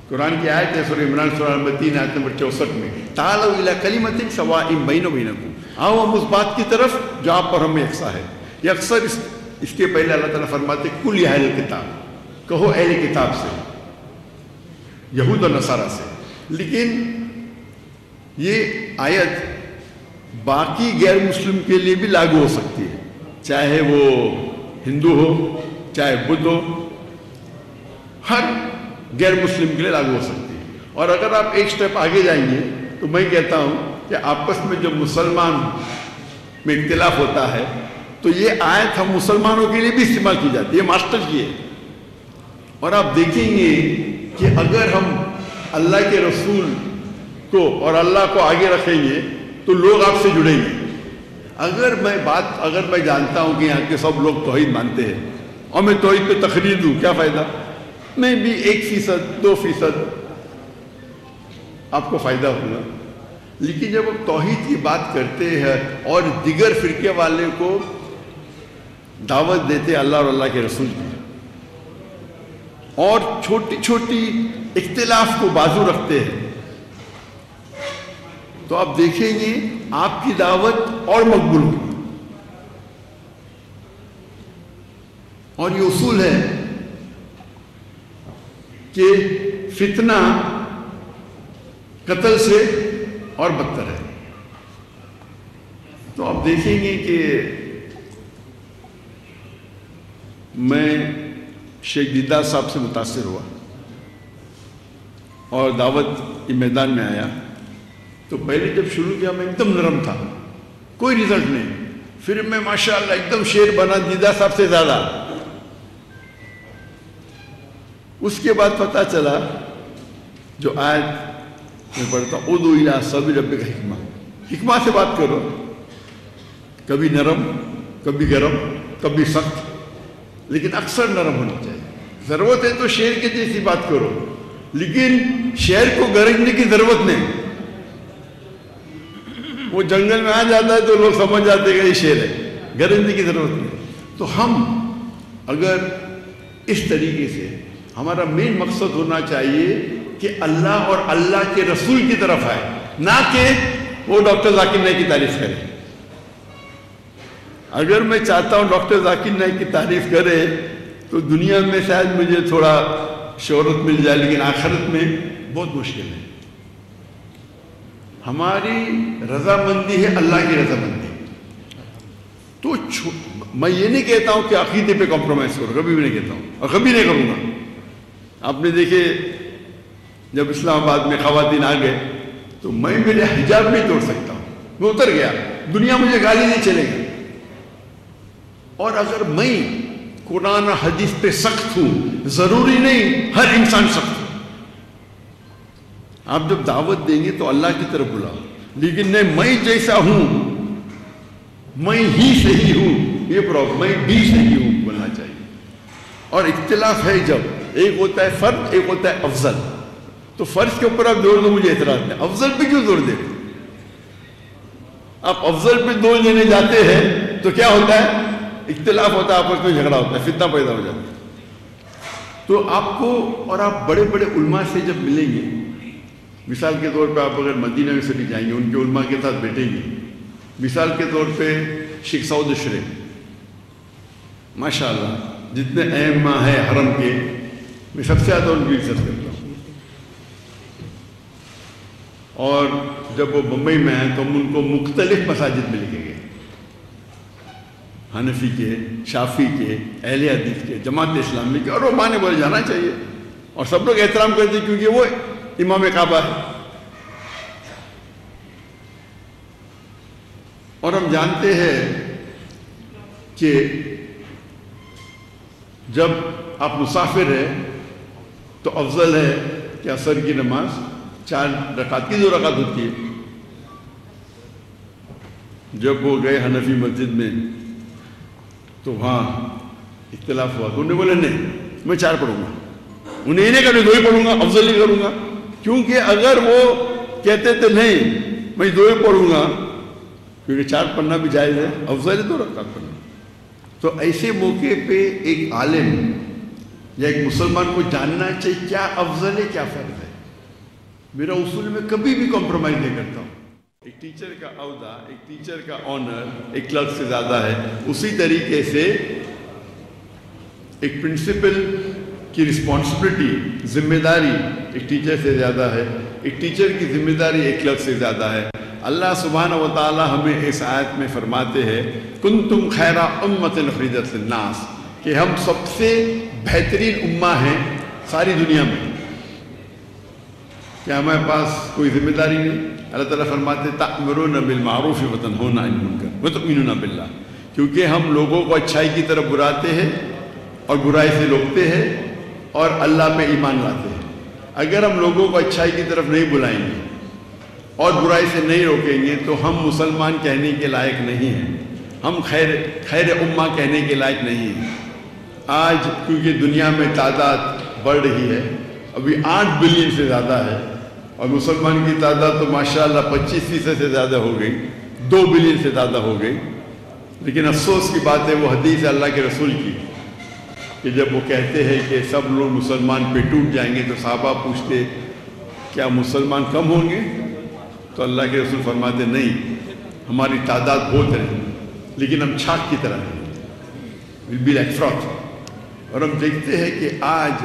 قرآن کی آیت ہے سورہ عمران سورہ نمبر 3 آیت نمبر 64 میں تعالوا الی کلمۃ سواء بیننا وبینکم، آؤ ہم اس بات کی طرف جو آپ پر ہمیں یکساں ہے۔ یہ اکثر اس کے پہلے اللہ تعالیٰ فرماتے کل یا اہل کتاب، کہو اہل کتاب سے، یہود و نصارہ سے۔ لیکن یہ آیت باقی غیر مسلم کے لیے بھی لاگو ہو سکتی ہے، چاہے وہ ہندو ہو چاہے بدھ ہو، ہر غیر مسلم کے لیے لاگو ہو سکتی ہے۔ اور اگر آپ ایک سٹیپ آگے جائیں گے تو میں کہتا ہوں کہ آپس میں جب مسلمان میں اختلاف ہوتا ہے تو یہ آیت ہم مسلمانوں کے لیے بھی استعمال کی جاتی ہے، ماسٹر کی ہے۔ اور آپ دیکھیں گے کہ اگر ہم اللہ کے رسول کو اور اللہ کو آگے رکھیں گے تو لوگ آپ سے جڑیں گے۔ اگر میں جانتا ہوں کہ یہاں کے سب لوگ توحید مانتے ہیں اور میں توحید پہ تقریر دوں، کیا فائدہ؟ میں بھی 1%، 2% آپ کو فائدہ ہوگا۔ لیکن جب ہم توحید کی بات کرتے ہیں اور دیگر فرقے والے کو دعوت دیتے اللہ اور اللہ کے رسول کی، اور چھوٹی چھوٹی اختلاف کو بازو رکھتے ہیں، تو آپ دیکھیں گے آپ کی دعوت اور مقبول ہوگی. اور یہ اصول ہے کہ فتنہ قتل سے اور بدتر ہے. تو آپ دیکھیں گے کہ میں شیخ دیدار صاحب سے متاثر ہوا اور دعوت کے میدان میں آیا تو پہلے جب شروع کیا میں ایک دم نرم تھا, کوئی رزلٹ نہیں. پھر میں ماشاءاللہ ایک دم شیر بنا دیدار صاحب سے زیادہ. اس کے بعد پتہ چلا جو آیت میں پڑھتا ہوں ادعو الی سبیل ربک حکمہ, حکمہ سے بات کرو, کبھی نرم کبھی گرم کبھی سخت, لیکن اکثر نرم ہونا چاہیے. ضرورت ہے تو شیر کے جیسی بات کرو, لیکن شیر کو گرجنے کی ضرورت نہیں. وہ جنگل میں آ جاتا ہے تو لوگ سمجھ جاتے ہیں کہ یہ شیر ہے, گرجنے کی ضرورت نہیں. تو ہم اگر اس طریقے سے, ہمارا مین مقصد ہونا چاہیے کہ اللہ اور اللہ کے رسول کی طرف آئے, نہ کہ وہ ڈاکٹر ذاکر نائک کی تعریف کرے. اگر میں چاہتا ہوں ڈاکٹر ذاکر نائک کی تعریف کرے تو دنیا میں شاید مجھے تھوڑا شہرت مل جائے, لیکن آخرت میں بہت مشکل ہے. ہماری رضامندی ہے اللہ کی رضامندی. تو میں یہ نہیں کہتا ہوں کہ عقیدے پہ کمپرومائز کرو, کبھی بھی نہیں کہتا ہوں اور کبھی نہیں کروں گا. آپ نے دیکھے جب اسلام آباد میں خواتین آ گئے تو میں میرے حجاب نہیں توڑ سکتا ہوں, میں اتر گیا, دنیا مجھے گالی نہیں چلے گی. اور اگر میں قرآن و حدیث پہ سخت ہوں, ضروری نہیں ہر انسان سخت ہو. آپ جب دعوت دیں گے تو اللہ کی طرف بلاؤ, لیکن نہیں میں جیسا ہوں میں ہی صحیح ہوں, یہ پرابلم, میں بھی صحیح ہوں بولنا چاہیے. اور اختلاف ہے جب ایک ہوتا ہے فرد, ایک ہوتا ہے افضل. تو فرض کے اوپر آپ زور دو, مجھے اعتراض نہیں. افضل پہ کیوں زور دیں؟ آپ افضل پہ زور دینے جاتے ہیں تو کیا ہوتا ہے؟ اختلاف ہوتا ہے, آپس میں جھگڑا ہوتا ہے, فتنہ پیدا ہو جاتا ہے. تو آپ کو, اور آپ بڑے بڑے علماء سے جب ملیں گے, مثال کے طور پہ آپ اگر مدینہ میں سے بھی جائیں گے, ان کے علماء کے ساتھ بیٹھیں گے. مثال کے طور پہ شیخ سعود اشرف, ماشاءاللہ جتنے ائمہ ہیں حرم کے, میں سب سے زیادہ ان کی عزت کرتا ہوں. اور جب وہ بمبئی میں آئے تو ہم ان کو مختلف مساجد میں لے کے گئے, حنفی کے, شافی کے, اہل حدیث کے, جماعت اسلامی کے, اور وہ مانے بولے جانا چاہیے. اور سب لوگ احترام کرتے ہیں کیونکہ وہ امام کعبہ ہے. اور ہم جانتے ہیں کہ جب آپ مسافر ہیں تو افضل ہے کہ عصر کی نماز 4 رکعت کی 2 رکعت ہوتی ہے. جب وہ گئے حنفی مسجد میں تو وہاں اختلاف ہوا, تو انہوں نے بولے نہیں میں 4 پڑھوں گا. انہیں نہیں کہا 2 ہی پڑھوں گا, افضل ہی کروں گا. کیونکہ اگر وہ کہتے تھے نہیں میں 2 ہی پڑھوں گا, کیونکہ 4 پڑھنا بھی جائز ہے, افضل ہے 2 رکعت پڑھنا. تو ایسے موقع پہ ایک عالم یا ایک مسلمان کو جاننا چاہیے کیا افضل ہے کیا فرض ہے. میرا اصول میں کبھی بھی کمپرومائز نہیں کرتا ہوں. ایک ٹیچر کا عہدہ, ایک ٹیچر کا آنر ایک کلرک سے زیادہ ہے, اسی طریقے سے ایک پرنسپل کی رسپانسبلٹی, ذمہ داری ایک ٹیچر سے زیادہ ہے, ایک ٹیچر کی ذمہ داری ایک کلرک سے زیادہ ہے. اللہ سبحانہ و تعالی ہمیں اس آیت میں فرماتے ہیں کنتم خیر امۃ اخرجت للناس, کہ ہم سب سے بہترین امہ ہیں ساری دنیا میں. کیا ہمارے پاس کوئی ذمہ داری نہیں؟ اللہ تعالیٰ فرماتے تأمرون بالمعروف وتنہون عن المنکر وتؤمنون باللہ, کیونکہ ہم لوگوں کو اچھائی کی طرف بلاتے ہیں اور برائی سے روکتے ہیں اور اللہ پہ ایمان لاتے ہیں. اگر ہم لوگوں کو اچھائی کی طرف نہیں بلائیں گے اور برائی سے نہیں روکیں گے تو ہم مسلمان کہنے کے لائق نہیں ہیں, ہم خیر امہ کہنے کے لائق نہیں ہیں. آج کیونکہ دنیا میں تعداد بڑھ رہی ہے, ابھی 8 بلین سے زیادہ ہے, اور مسلمان کی تعداد تو ماشاءاللہ 25% سے زیادہ ہو گئی, 2 بلین سے زیادہ ہو گئی. لیکن افسوس کی بات ہے وہ حدیث ہے اللہ کے رسول کی کہ جب وہ کہتے ہیں کہ سب لوگ مسلمان پہ ٹوٹ جائیں گے تو صحابہ پوچھتے کیا مسلمان کم ہوں گے؟ تو اللہ کے رسول فرماتے نہیں، ہماری تعداد بہت ہے لیکن ہم چھاک کی طرح ہیں، will be like froth۔ اور ہم دیکھتے ہیں کہ آج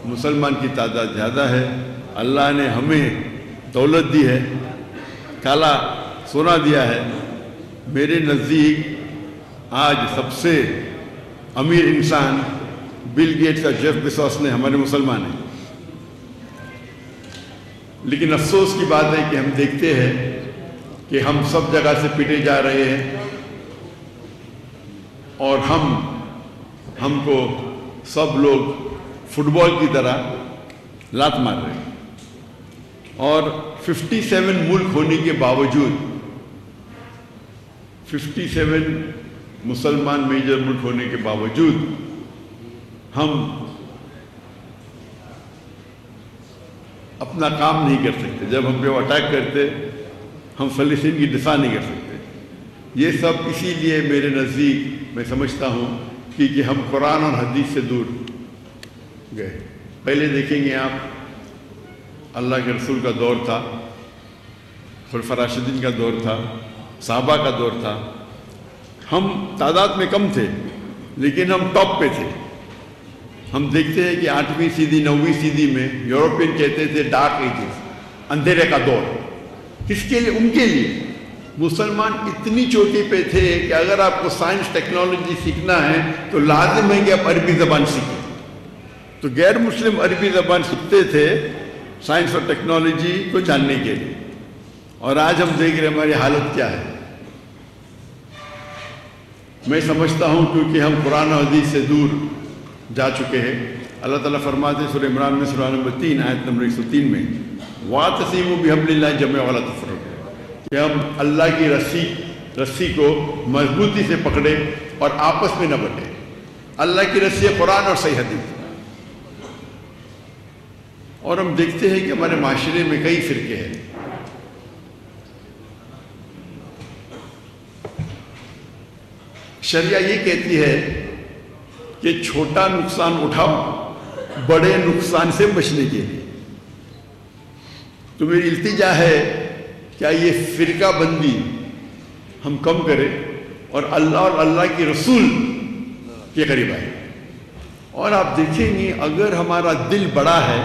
مسلمان کی تعداد زیادہ ہے، اللہ نے ہمیں دولت دی ہے، کالا سونا دیا ہے۔ میرے نزدیک آج سب سے امیر انسان بل گیٹس اور جیف بیزوس نے ہمارے مسلمان ہیں، لیکن افسوس کی بات ہے کہ ہم دیکھتے ہیں کہ ہم سب جگہ سے پیٹے جا رہے ہیں اور ہم کو سب لوگ فٹ بال کی طرح لات مار رہے ہیں، اور 57 ملک ہونے کے باوجود، 57 مسلمان میجر ملک ہونے کے باوجود ہم اپنا کام نہیں کر سکتے۔ جب ہم پہ وہ اٹیک کرتے ہم فلسطین کی دفاع نہیں کر سکتے۔ یہ سب اسی لیے میرے نزدیک میں سمجھتا ہوں کہ ہم قرآن اور حدیث سے دور گئے۔ پہلے دیکھیں گے آپ، اللہ کے رسول کا دور تھا، خلفاء راشدین کا دور تھا، صحابہ کا دور تھا، ہم تعداد میں کم تھے لیکن ہم ٹاپ پہ تھے۔ ہم دیکھتے ہیں کہ 8ویں صدی 9ویں صدی میں یورپین کہتے تھے ڈارک ایجز، اندھیرے کا دور۔ کس کے لیے؟ ان کے لیے۔ مسلمان اتنی چوٹی پہ تھے کہ اگر آپ کو سائنس ٹیکنالوجی سیکھنا ہے تو لازم ہے کہ آپ عربی زبان سیکھیں۔ تو غیر مسلم عربی زبان سیکھتے تھے سائنس اور ٹیکنالوجی کو جاننے کے لیے، اور آج ہم دیکھ رہے ہیں ہماری حالت کیا ہے۔ میں سمجھتا ہوں کیونکہ ہم قرآن و حدیث سے دور جا چکے ہیں۔ اللہ تعالیٰ فرماتے ہیں سورہ عمران میں سورہ نمبر 3 آیت نمبر 103 میں، وَاعْتَصِمُوا بِحَبْلِ اللَّهِ جَمِيعًا وَلَا تَفَرَّقُوا، کہ ہم اللہ کی رسی کو مضبوطی سے پکڑے اور آپس میں نہ بٹے۔ اللہ کی رسی قرآن اور صحیح حدیث۔ اور ہم دیکھتے ہیں کہ ہمارے معاشرے میں کئی فرقے ہیں۔ شریعہ یہ کہتی ہے کہ چھوٹا نقصان اٹھاؤ بڑے نقصان سے بچنے کے لیے۔ تو میری التجا ہے کیا یہ فرقہ بندی ہم کم کریں اور اللہ کی رسول کے قریب آئے۔ اور آپ دیکھیں گے اگر ہمارا دل بڑا ہے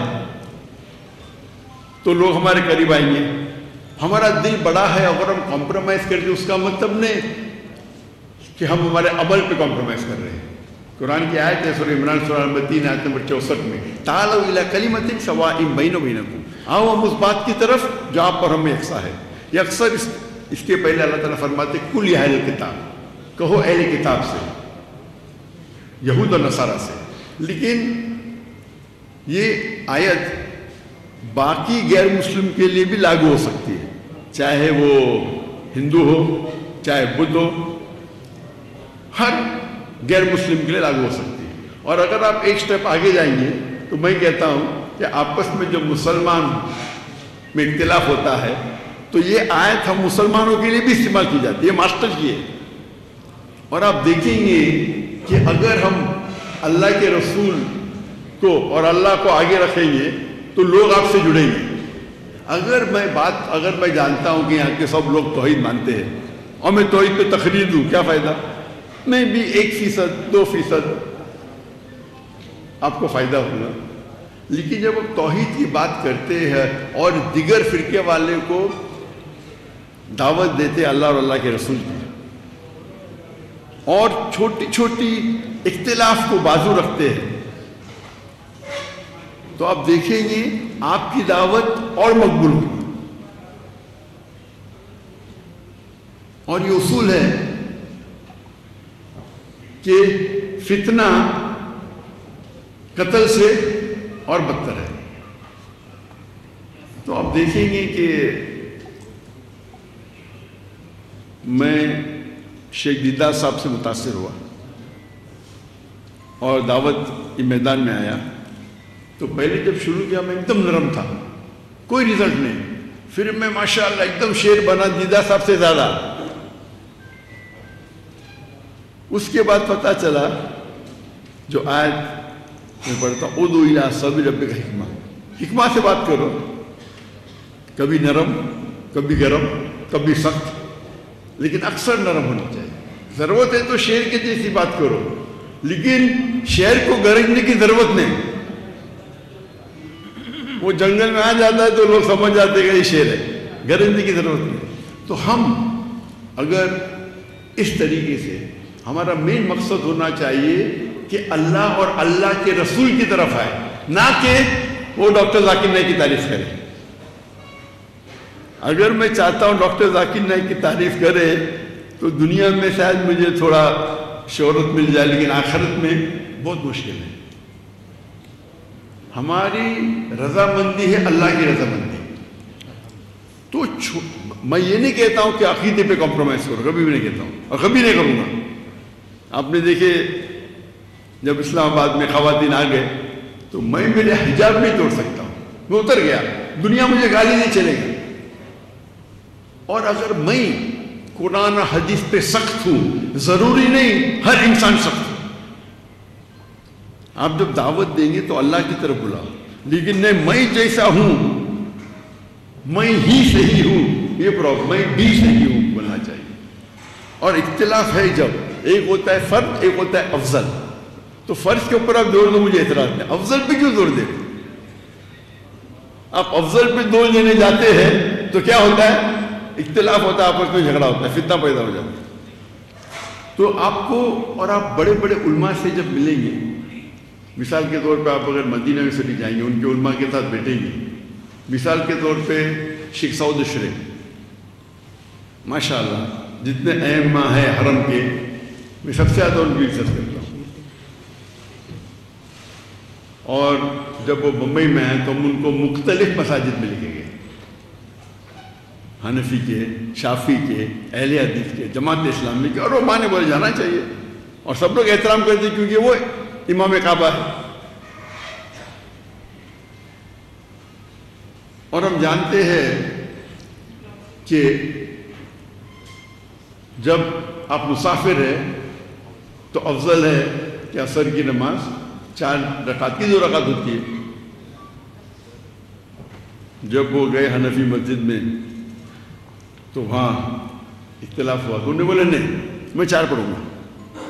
تو لوگ ہمارے قریب آئیں گے۔ ہمارا دل بڑا ہے اگر ہم کمپرومائز کرتے اس کا مطلب نہیں کہ ہم ہمارے عمل پہ کمپرومائز کر رہے ہیں۔ قرآن کی آیت ہے سورہ عمران سورہ نمبر 3 آیت نمبر 64 میں، تعالوا الی کلمۃ سواء بیننا وبینکم، آؤ ہم اس بات کی طرف جو آپ پر ہمیں یکساں ہے۔ یہ اکثر اس کے پہلے اللہ تعالیٰ فرماتے کل یا اہل کتاب، کہو اہل کتاب سے، یہود اور نصارہ سے۔ لیکن یہ آیت باقی غیر مسلم کے لیے بھی لاگو ہو سکتی ہے، چاہے وہ ہندو ہو چاہے بدھ ہو، ہر غیر مسلم کے لیے لاگو ہو سکتی ہے۔ اور اگر آپ ایک سٹیپ آگے جائیں گے تو میں کہتا ہوں کہ آپس میں جو مسلمان میں اختلاف ہوتا ہے تو یہ آیت ہم مسلمانوں کے لیے بھی استعمال کی جاتی ہے، ماسٹر کی ہے۔ اور آپ دیکھیں گے کہ اگر ہم اللہ کے رسول کو اور اللہ کو آگے رکھیں گے تو لوگ آپ سے جڑیں گے۔ اگر میں جانتا ہوں کہ یہاں کے سب لوگ توحید مانتے ہیں اور میں توحید پہ تقریر دوں، کیا فائدہ؟ میں بھی 1%، 2% آپ کو فائدہ ہوگا۔ لیکن جب ہم توحید کی بات کرتے ہیں اور دیگر فرقے والے کو دعوت دیتے اللہ اور اللہ کے رسول کی، اور چھوٹی چھوٹی اختلاف کو بازو رکھتے ہیں، تو آپ دیکھیں گے آپ کی دعوت اور مقبول ہوگی۔ اور یہ اصول ہے کہ فتنہ قتل سے اور بدتر ہے۔ تو آپ دیکھیں گے کہ میں شیخ دیدار صاحب سے متاثر ہوا اور دعوت کے میدان میں آیا تو پہلے جب شروع کیا میں ایک دم نرم تھا، کوئی رزلٹ نہیں۔ پھر میں ماشاءاللہ ایک دم شیر بنا دیدار صاحب سے زیادہ۔ اس کے بعد پتہ چلا جو آیت میں پڑھتا ہوں، ادعو الی سبیل ربک حکمہ، حکمہ سے بات کرو، کبھی نرم کبھی گرم کبھی سخت، لیکن اکثر نرم ہونا چاہیے۔ ضرورت ہے تو شیر کے جیسی بات کرو، لیکن شیر کو گرجنے کی ضرورت نہیں۔ وہ جنگل میں آ جاتا ہے تو لوگ سمجھ جاتے ہیں کہ یہ شیر ہے، گرجنے کی ضرورت نہیں۔ تو ہم اگر اس طریقے سے، ہمارا مین مقصد ہونا چاہیے کہ اللہ اور اللہ کے رسول کی طرف آئے، نہ کہ وہ ڈاکٹر ذاکر نائک کی تعریف کرے۔ اگر میں چاہتا ہوں ڈاکٹر ذاکر نائک کی تعریف کرے تو دنیا میں شاید مجھے تھوڑا شہرت مل جائے، لیکن آخرت میں بہت مشکل ہے۔ ہماری رضامندی ہے اللہ کی رضامندی۔ تو میں یہ نہیں کہتا ہوں کہ عقیدے پہ کمپرومائز کرو، کبھی بھی نہیں کہتا ہوں اور کبھی نہیں کروں گا۔ آپ نے دیکھے جب اسلام آباد میں خواتین آ گئے تو میں میرے حجاب نہیں توڑ سکتا ہوں، میں اتر گیا، دنیا مجھے گالی نہیں چلے گی۔ اور اگر میں قرآن و حدیث پہ سخت ہوں، ضروری نہیں ہر انسان سخت ہو۔ آپ جب دعوت دیں گے تو اللہ کی طرف بلاؤ، لیکن نہیں میں جیسا ہوں میں ہی صحیح ہوں، یہ پرابلم، میں بھی صحیح ہوں بولنا چاہیے۔ اور اختلاف ہے جب ایک ہوتا ہے فرد، ایک ہوتا ہے افضل، تو فرض کے اوپر آپ زور دو، مجھے اعتراض نہیں، افضل پہ کیوں زور دیں؟ آپ افضل پہ زور دینے جاتے ہیں تو کیا ہوتا ہے؟ اختلاف ہوتا ہے، آپس میں جھگڑا ہوتا ہے، فتنہ پیدا ہو جاتا ہے۔ تو آپ کو، اور آپ بڑے بڑے علماء سے جب ملیں گے، مثال کے طور پہ آپ اگر مدینہ یونیورسٹی جائیں گے، ان کے علماء کے ساتھ بیٹھیں گے، مثال کے طور پہ شیخ سعود اشرف، ماشاءاللہ جتنے ائمہ ہیں حرم کے، میں سب سے زیادہ ان کی عزت کرتا ہوں۔ اور جب وہ بمبئی میں ہیں تو ہم ان کو مختلف مساجد میں لے کے گئے، حنفی کے، شافی کے، اہل حدیث کے، جماعت اسلامی کے، اور وہ مانے بولے جانا چاہیے، اور سب لوگ احترام کرتے ہیں کیونکہ وہ امام کعبہ ہے۔ اور ہم جانتے ہیں کہ جب آپ مسافر ہیں تو افضل ہے کہ عصر کی نماز 4 رکعت کی 2 رکعت ہوتی ہے۔ جب وہ گئے حنفی مسجد میں تو وہاں اختلاف ہوا، تو انہیں بولے نہیں میں 4 پڑھوں گا،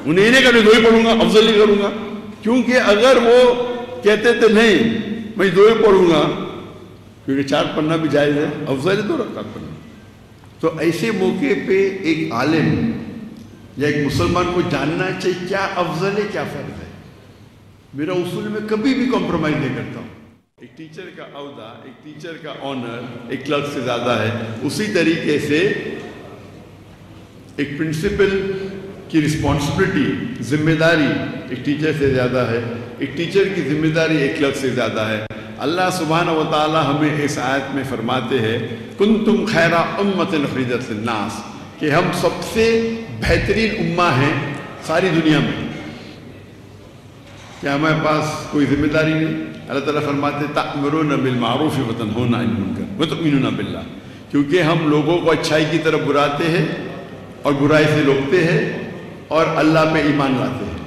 انہیں یہ نہیں کہا میں 2 ہی پڑھوں گا، افضل ہی کروں گا، کیونکہ اگر وہ کہتے تھے نہیں میں 2 ہی پڑھوں گا، کیونکہ 4 پڑھنا بھی جائز ہے، افضل ہے 2 رکعت پڑھنا۔ تو ایسے موقع پہ ایک عالم یا ایک مسلمان کو جاننا چاہیے کیا افضل ہے کیا فرض ہے۔ میرا اصول میں کبھی بھی کمپرومائز نہیں کرتا ہوں۔ ایک ٹیچر کا عہدہ، ایک ٹیچر کا آنر ایک کلرک سے زیادہ ہے، اسی طریقے سے ایک پرنسپل کی رسپانسبلٹی، ذمہ داری ایک ٹیچر سے زیادہ ہے، ایک ٹیچر کی ذمہ داری ایک کلرک سے زیادہ ہے۔ اللہ سبحانہ و تعالی ہمیں اس آیت میں فرماتے ہیں کنتم خیر امۃ اخرجت للناس، کہ ہم سب سے بہترین امہ ہیں ساری دنیا میں۔ کیا ہمارے پاس کوئی ذمہ داری نہیں؟ اللہ تعالیٰ فرماتے تأمرون بالمعروف وتنہون عن المنکر وتؤمنون باللہ، کیونکہ ہم لوگوں کو اچھائی کی طرف بلاتے ہیں اور برائی سے روکتے ہیں اور اللہ پہ ایمان لاتے ہیں۔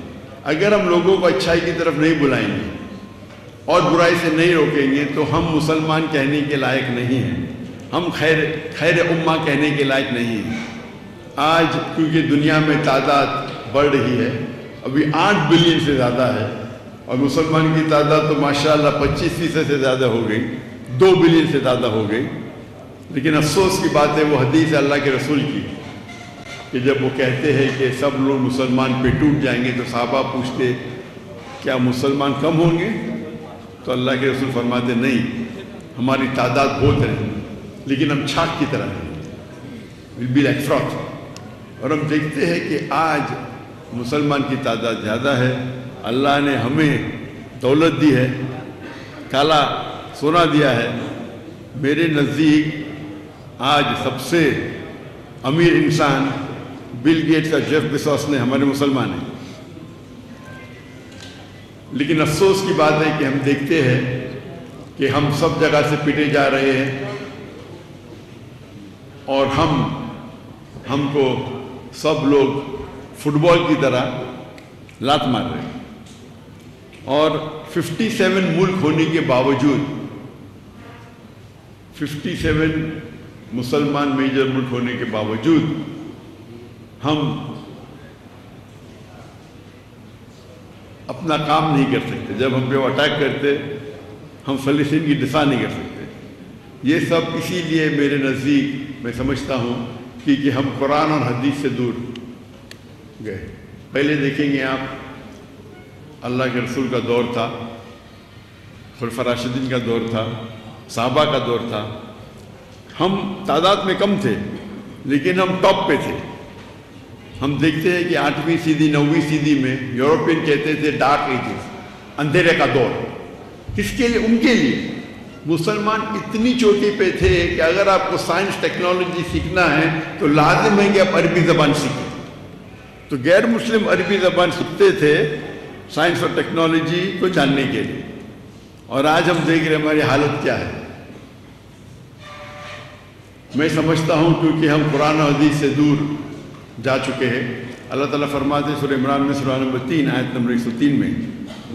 اگر ہم لوگوں کو اچھائی کی طرف نہیں بلائیں گے اور برائی سے نہیں روکیں گے تو ہم مسلمان کہنے کے لائق نہیں ہیں، ہم خیر امہ کہنے کے لائق نہیں ہیں۔ آج کیونکہ دنیا میں تعداد بڑھ رہی ہے، ابھی 8 بلین سے زیادہ ہے، اور مسلمان کی تعداد تو ماشاءاللہ 25% سے زیادہ ہو گئی، 2 بلین سے زیادہ ہو گئی۔ لیکن افسوس کی بات ہے وہ حدیث ہے اللہ کے رسول کی کہ جب وہ کہتے ہیں کہ سب لوگ مسلمان پہ ٹوٹ جائیں گے تو صحابہ پوچھتے کیا مسلمان کم ہوں گے؟ تو اللہ کے رسول فرماتے نہیں، ہماری تعداد بہت ہے لیکن ہم چھاک کی طرح ہیں، we'll be like froth۔ اور ہم دیکھتے ہیں کہ آج مسلمان کی تعداد زیادہ ہے، اللہ نے ہمیں دولت دی ہے، کالا سونا دیا ہے۔ میرے نزدیک آج سب سے امیر انسان بل گیٹس اور جیف بیزوس نے ہمارے مسلمان ہیں۔ لیکن افسوس کی بات ہے کہ ہم دیکھتے ہیں کہ ہم سب جگہ سے پیٹے جا رہے ہیں اور ہم کو سب لوگ فٹ بال کی طرح لات مار رہے ہیں، اور 57 ملک ہونے کے باوجود 57 مسلمان میجر ملک ہونے کے باوجود ہم اپنا کام نہیں کر سکتے. جب ہم پہ وہ اٹیک کرتے ہم فلسطین کی دفاع نہیں کر سکتے. یہ سب اسی لیے میرے نزدیک میں سمجھتا ہوں کہ ہم قرآن اور حدیث سے دور گئے. پہلے دیکھیں گے آپ، اللہ کے رسول کا دور تھا، خلفاء راشدین کا دور تھا، صحابہ کا دور تھا. ہم تعداد میں کم تھے لیکن ہم ٹاپ پہ تھے. ہم دیکھتے ہیں کہ 8ویں صدی 9ویں صدی میں یورپین کہتے تھے ڈارک ایجز، اندھیرے کا دور. کس کے لیے؟ ان کے لیے. مسلمان اتنی چوٹی پہ تھے کہ اگر آپ کو سائنس ٹیکنالوجی سیکھنا ہے تو لازم ہے کہ آپ عربی زبان سیکھیں. تو غیر مسلم عربی زبان سیکھتے تھے سائنس اور ٹیکنالوجی کو جاننے کے لیے. اور آج ہم دیکھ رہے ہیں ہماری حالت کیا ہے. میں سمجھتا ہوں کیونکہ ہم قرآن و حدیث سے دور جا چکے ہیں. اللہ تعالیٰ فرماتے ہیں سورہ عمران میں سورہ نمبر 3 آیت نمبر 103 میں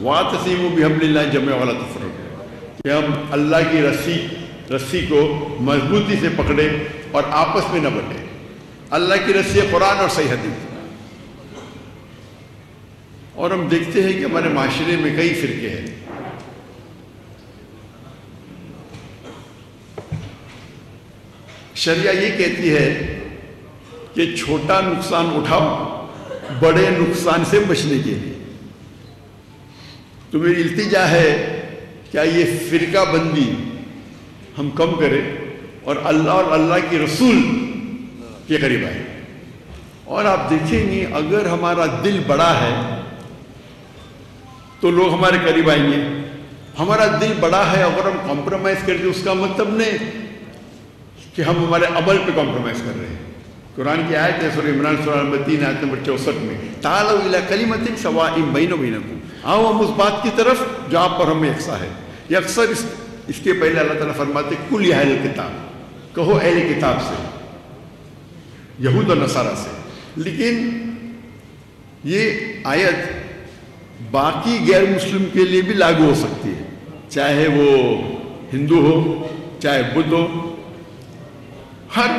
وَاعْتَصِمُوا بِحَبْلِ اللَّهِ جَمِيعًا وَلَا تَفَرَّقُوا، کہ ہم اللہ کی رسی کو مضبوطی سے پکڑے اور آپس میں نہ بٹے. اللہ کی رسی قرآن اور صحیح حدیث. اور ہم دیکھتے ہیں کہ ہمارے معاشرے میں کئی فرقے ہیں. شریعہ یہ کہتی ہے کہ چھوٹا نقصان اٹھاؤ بڑے نقصان سے بچنے کے لیے. تو میری التجا ہے کیا یہ فرقہ بندی ہم کم کریں اور اللہ کی رسول کے قریب آئے. اور آپ دیکھیں گے اگر ہمارا دل بڑا ہے تو لوگ ہمارے قریب آئیں گے. ہمارا دل بڑا ہے اگر ہم کمپرومائز کرتے اس کا مطلب نہیں کہ ہم ہمارے عمل پہ کمپرومائز کر رہے ہیں. قرآن کی آیت ہے سورہ عمران سورہ نمبر 3 آیت نمبر 64 میں تعالوا الی کلمۃ سواء بیننا وبینکم، آؤ ہم اس بات کی طرف جو آپ پر ہمیں یکساں ہے. یہ اکثر اس کے پہلے اللہ تعالیٰ فرماتے قل یا اہل الکتاب، کہو اہل کتاب سے، یہود اور نصارہ سے. لیکن یہ آیت باقی غیر مسلم کے لیے بھی لاگو ہو سکتی ہے، چاہے وہ ہندو ہو چاہے بدھ ہو، ہر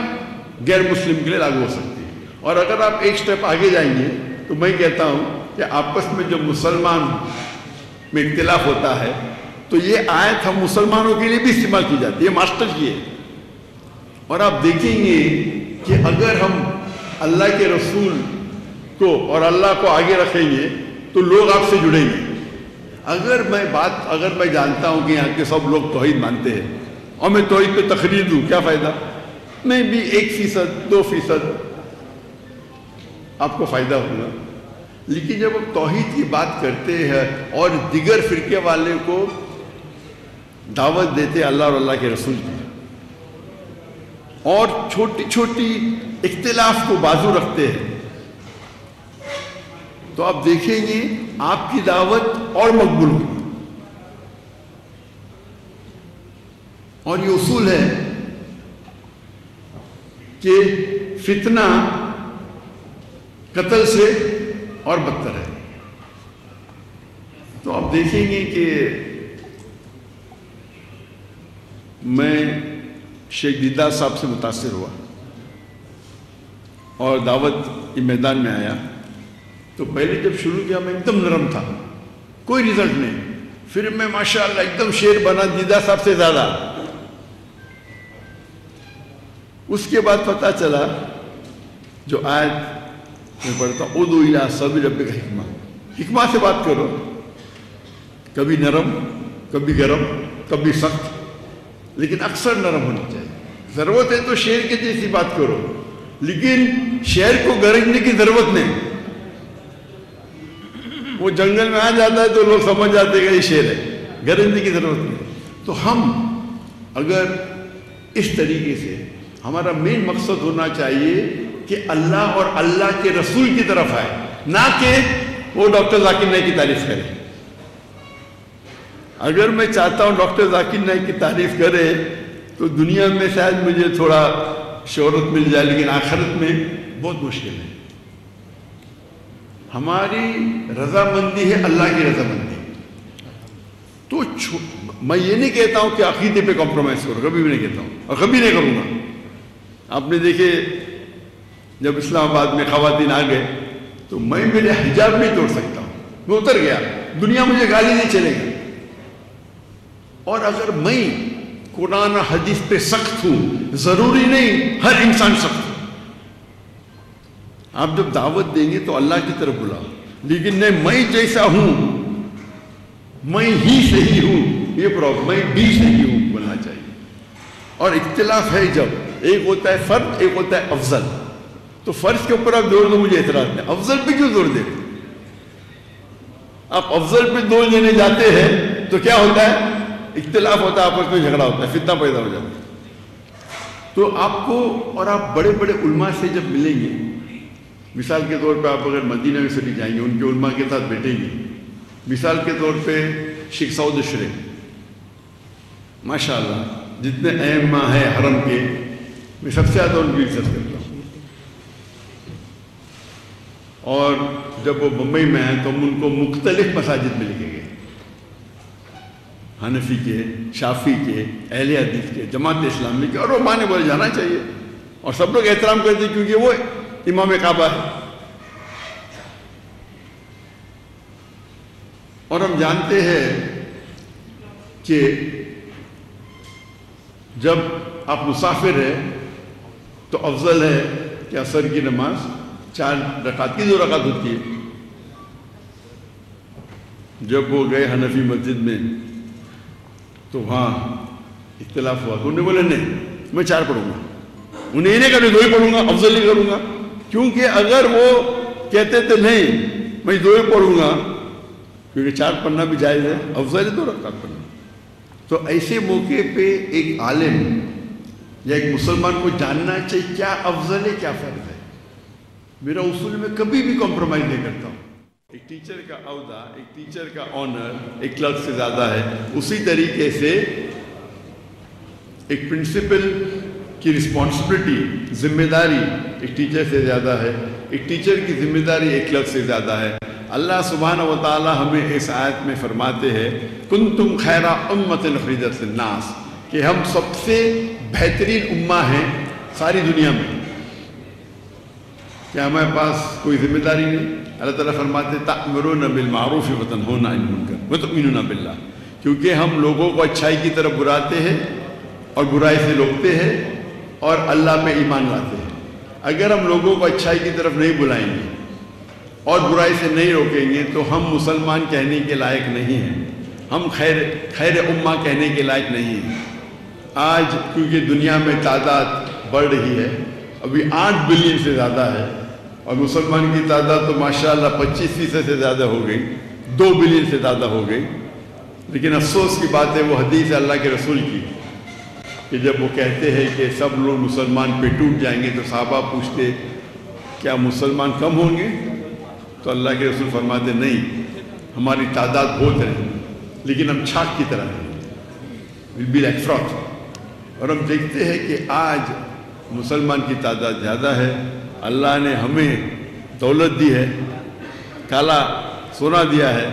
غیر مسلم کے لیے لاگو ہو سکتی ہے. اور اگر آپ ایک سٹیپ آگے جائیں گے تو میں کہتا ہوں کہ آپس میں جب مسلمان میں اختلاف ہوتا ہے تو یہ آیت ہم مسلمانوں کے لیے بھی استعمال کی جاتی ہے. ماسٹر کی ہے. اور آپ دیکھیں گے کہ اگر ہم اللہ کے رسول کو اور اللہ کو آگے رکھیں گے تو لوگ آپ سے جڑیں گے. اگر میں جانتا ہوں کہ یہاں کے سب لوگ توحید مانتے ہیں اور میں توحید پہ تقریر دوں، کیا فائدہ؟ میں بھی 1% 2% آپ کو فائدہ ہوگا. لیکن جب ہم توحید کی بات کرتے ہیں اور دیگر فرقے والے کو دعوت دیتے اللہ اور اللہ کے رسول کی اور چھوٹی چھوٹی اختلاف کو بازو رکھتے ہیں تو آپ دیکھیں گے آپ کی دعوت اور مقبول ہوگی. اور یہ اصول ہے کہ فتنہ قتل سے اور بدتر ہے. تو آپ دیکھیں گے کہ میں شیخ دیدار صاحب سے متاثر ہوا اور دعوت کے میدان میں آیا تو پہلے جب شروع کیا میں ایک دم نرم تھا، کوئی رزلٹ نہیں. پھر میں ماشاءاللہ ایک دم شیر بنا دیدار صاحب سے زیادہ. اس کے بعد پتہ چلا جو آیت میں پڑھتا ہوں ادعو الی سبیل ربک حکمہ، حکمہ سے بات کرو، کبھی نرم کبھی گرم کبھی سخت، لیکن اکثر نرم ہونا چاہیے. ضرورت ہے تو شیر کے جیسی بات کرو، لیکن شیر کو گرجنے کی ضرورت نہیں. وہ جنگل میں آ جاتا ہے تو لوگ سمجھ جاتے ہیں کہ یہ شیر ہے، گرجنے کی ضرورت نہیں. تو ہم اگر اس طریقے سے ہمارا مین مقصد ہونا چاہیے کہ اللہ اور اللہ کے رسول کی طرف آئے، نہ کہ وہ ڈاکٹر ذاکر نائک کی تعریف کرے. اگر میں چاہتا ہوں ڈاکٹر ذاکر نائک کی تعریف کرے تو دنیا میں شاید مجھے تھوڑا شہرت مل جائے، لیکن آخرت میں بہت مشکل ہے. ہماری رضامندی ہے اللہ کی رضامندی. تو میں یہ نہیں کہتا ہوں کہ عقیدے پہ کمپرومائز کرو، کبھی بھی نہیں کہتا ہوں اور کبھی نہیں کروں گا. آپ نے دیکھے جب اسلام آباد میں خواتین آ گئے تو میں میرے حجاب نہیں توڑ سکتا ہوں، میں اتر گیا، دنیا مجھے گالی نہیں چلے گا. اور اگر میں قرآن و حدیث پہ سخت ہوں، ضروری نہیں ہر انسان سخت ہو. آپ جب دعوت دیں گے تو اللہ کی طرف بلاؤ، لیکن نہیں میں جیسا ہوں میں ہی صحیح ہوں، یہ پرابلم، میں بھی صحیح ہوں بولنا چاہیے. اور اختلاف ہے جب ایک ہوتا ہے فرد، ایک ہوتا ہے افضل. تو فرض کے اوپر آپ زور دو، مجھے اعتراض نہیں، افضل پہ کیوں زور دے رہے؟ آپ افضل پہ زور دینے جاتے ہیں تو کیا ہوتا ہے؟ اختلاف ہوتا ہے، آپس میں جھگڑا ہوتا ہے، فتنہ پیدا ہو جاتا ہے. تو آپ کو اور آپ بڑے بڑے علماء سے جب ملیں گے، مثال کے طور پہ آپ اگر مدینہ میں سے جائیں گے، ان کے علماء کے ساتھ بیٹھیں گے، مثال کے طور پہ شیخ سعود شریف، ماشاءاللہ جتنے ائمہ ہیں حرم کے، میں سب سے زیادہ ان کی عزت کرتا ہوں. اور جب وہ بمبئی میں ہیں تو ہم ان کو مختلف مساجد میں لے کے گئے، حنفی کے، شافی کے، اہل حدیث کے، جماعت اسلامی کے، اور وہ مانے بولے جانا چاہیے. اور سب لوگ احترام کرتے ہیں کیونکہ وہ امام کعبہ ہے. اور ہم جانتے ہیں کہ جب آپ مسافر ہیں تو افضل ہے کہ عصر کی نماز 4 رکعت کی 2 رکعت ہوتی ہے. جب وہ گئے حنفی مسجد میں تو وہاں اختلاف ہوا، تو انہوں نے بولے نہیں میں 4 پڑھوں گا. انہیں یہ نہیں کہا میں 2 ہی پڑھوں گا، افضل ہی کروں گا. کیونکہ اگر وہ کہتے تھے نہیں میں 2 ہی پڑھوں گا، کیونکہ 4 پڑھنا بھی جائز ہے، افضل ہے 2 رکعت پڑھنا. تو ایسے موقع پہ ایک عالم یا ایک مسلمان کو جاننا چاہیے کیا افضل ہے کیا فرض ہے. میرا اصول میں کبھی بھی کمپرومائز نہیں کرتا ہوں. ایک ٹیچر کا عہدہ، ایک ٹیچر کا آنر ایک کلرک سے زیادہ ہے، اسی طریقے سے ایک پرنسپل کی رسپانسبلٹی، ذمہ داری ایک ٹیچر سے زیادہ ہے، ایک ٹیچر کی ذمہ داری ایک کلرک سے زیادہ ہے. اللہ سبحانہ و تعالی ہمیں اس آیت میں فرماتے ہیں کنتم خیر امۃ اخرجت للناس، کہ ہم سب سے بہترین امہ ہیں ساری دنیا میں. کیا ہمارے پاس کوئی ذمہ داری نہیں؟ اللہ تعالیٰ فرماتے تأمرون بالمعروف وتنہون عن المنکر وتؤمنون باللہ، کیونکہ ہم لوگوں کو اچھائی کی طرف بلاتے ہیں اور برائی سے روکتے ہیں اور اللہ پہ ایمان لاتے ہیں. اگر ہم لوگوں کو اچھائی کی طرف نہیں بلائیں گے اور برائی سے نہیں روکیں گے تو ہم مسلمان کہنے کے لائق نہیں ہیں، ہم خیر امہ کہنے کے لائق نہیں ہیں. آج کیونکہ دنیا میں تعداد بڑھ رہی ہے، ابھی 8 بلین سے زیادہ ہے، اور مسلمان کی تعداد تو ماشاءاللہ 25% سے زیادہ ہو گئی، 2 بلین سے زیادہ ہو گئی. لیکن افسوس کی بات ہے وہ حدیث ہے اللہ کے رسول کی کہ جب وہ کہتے ہیں کہ سب لوگ مسلمان پہ ٹوٹ جائیں گے تو صحابہ پوچھتے کیا مسلمان کم ہوں گے؟ تو اللہ کے رسول فرماتے نہیں، ہماری تعداد بہت ہے لیکن ہم چھاک کی طرح ہیں، we'll be like froth. اور ہم دیکھتے ہیں کہ آج مسلمان کی تعداد زیادہ ہے. اللہ نے ہمیں دولت دی ہے، کالا سونا دیا ہے.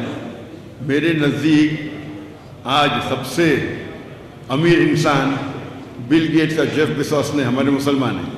میرے نزدیک آج سب سے امیر انسان بل گیٹس اور جیف بیزوس نے ہمارے مسلمان ہیں.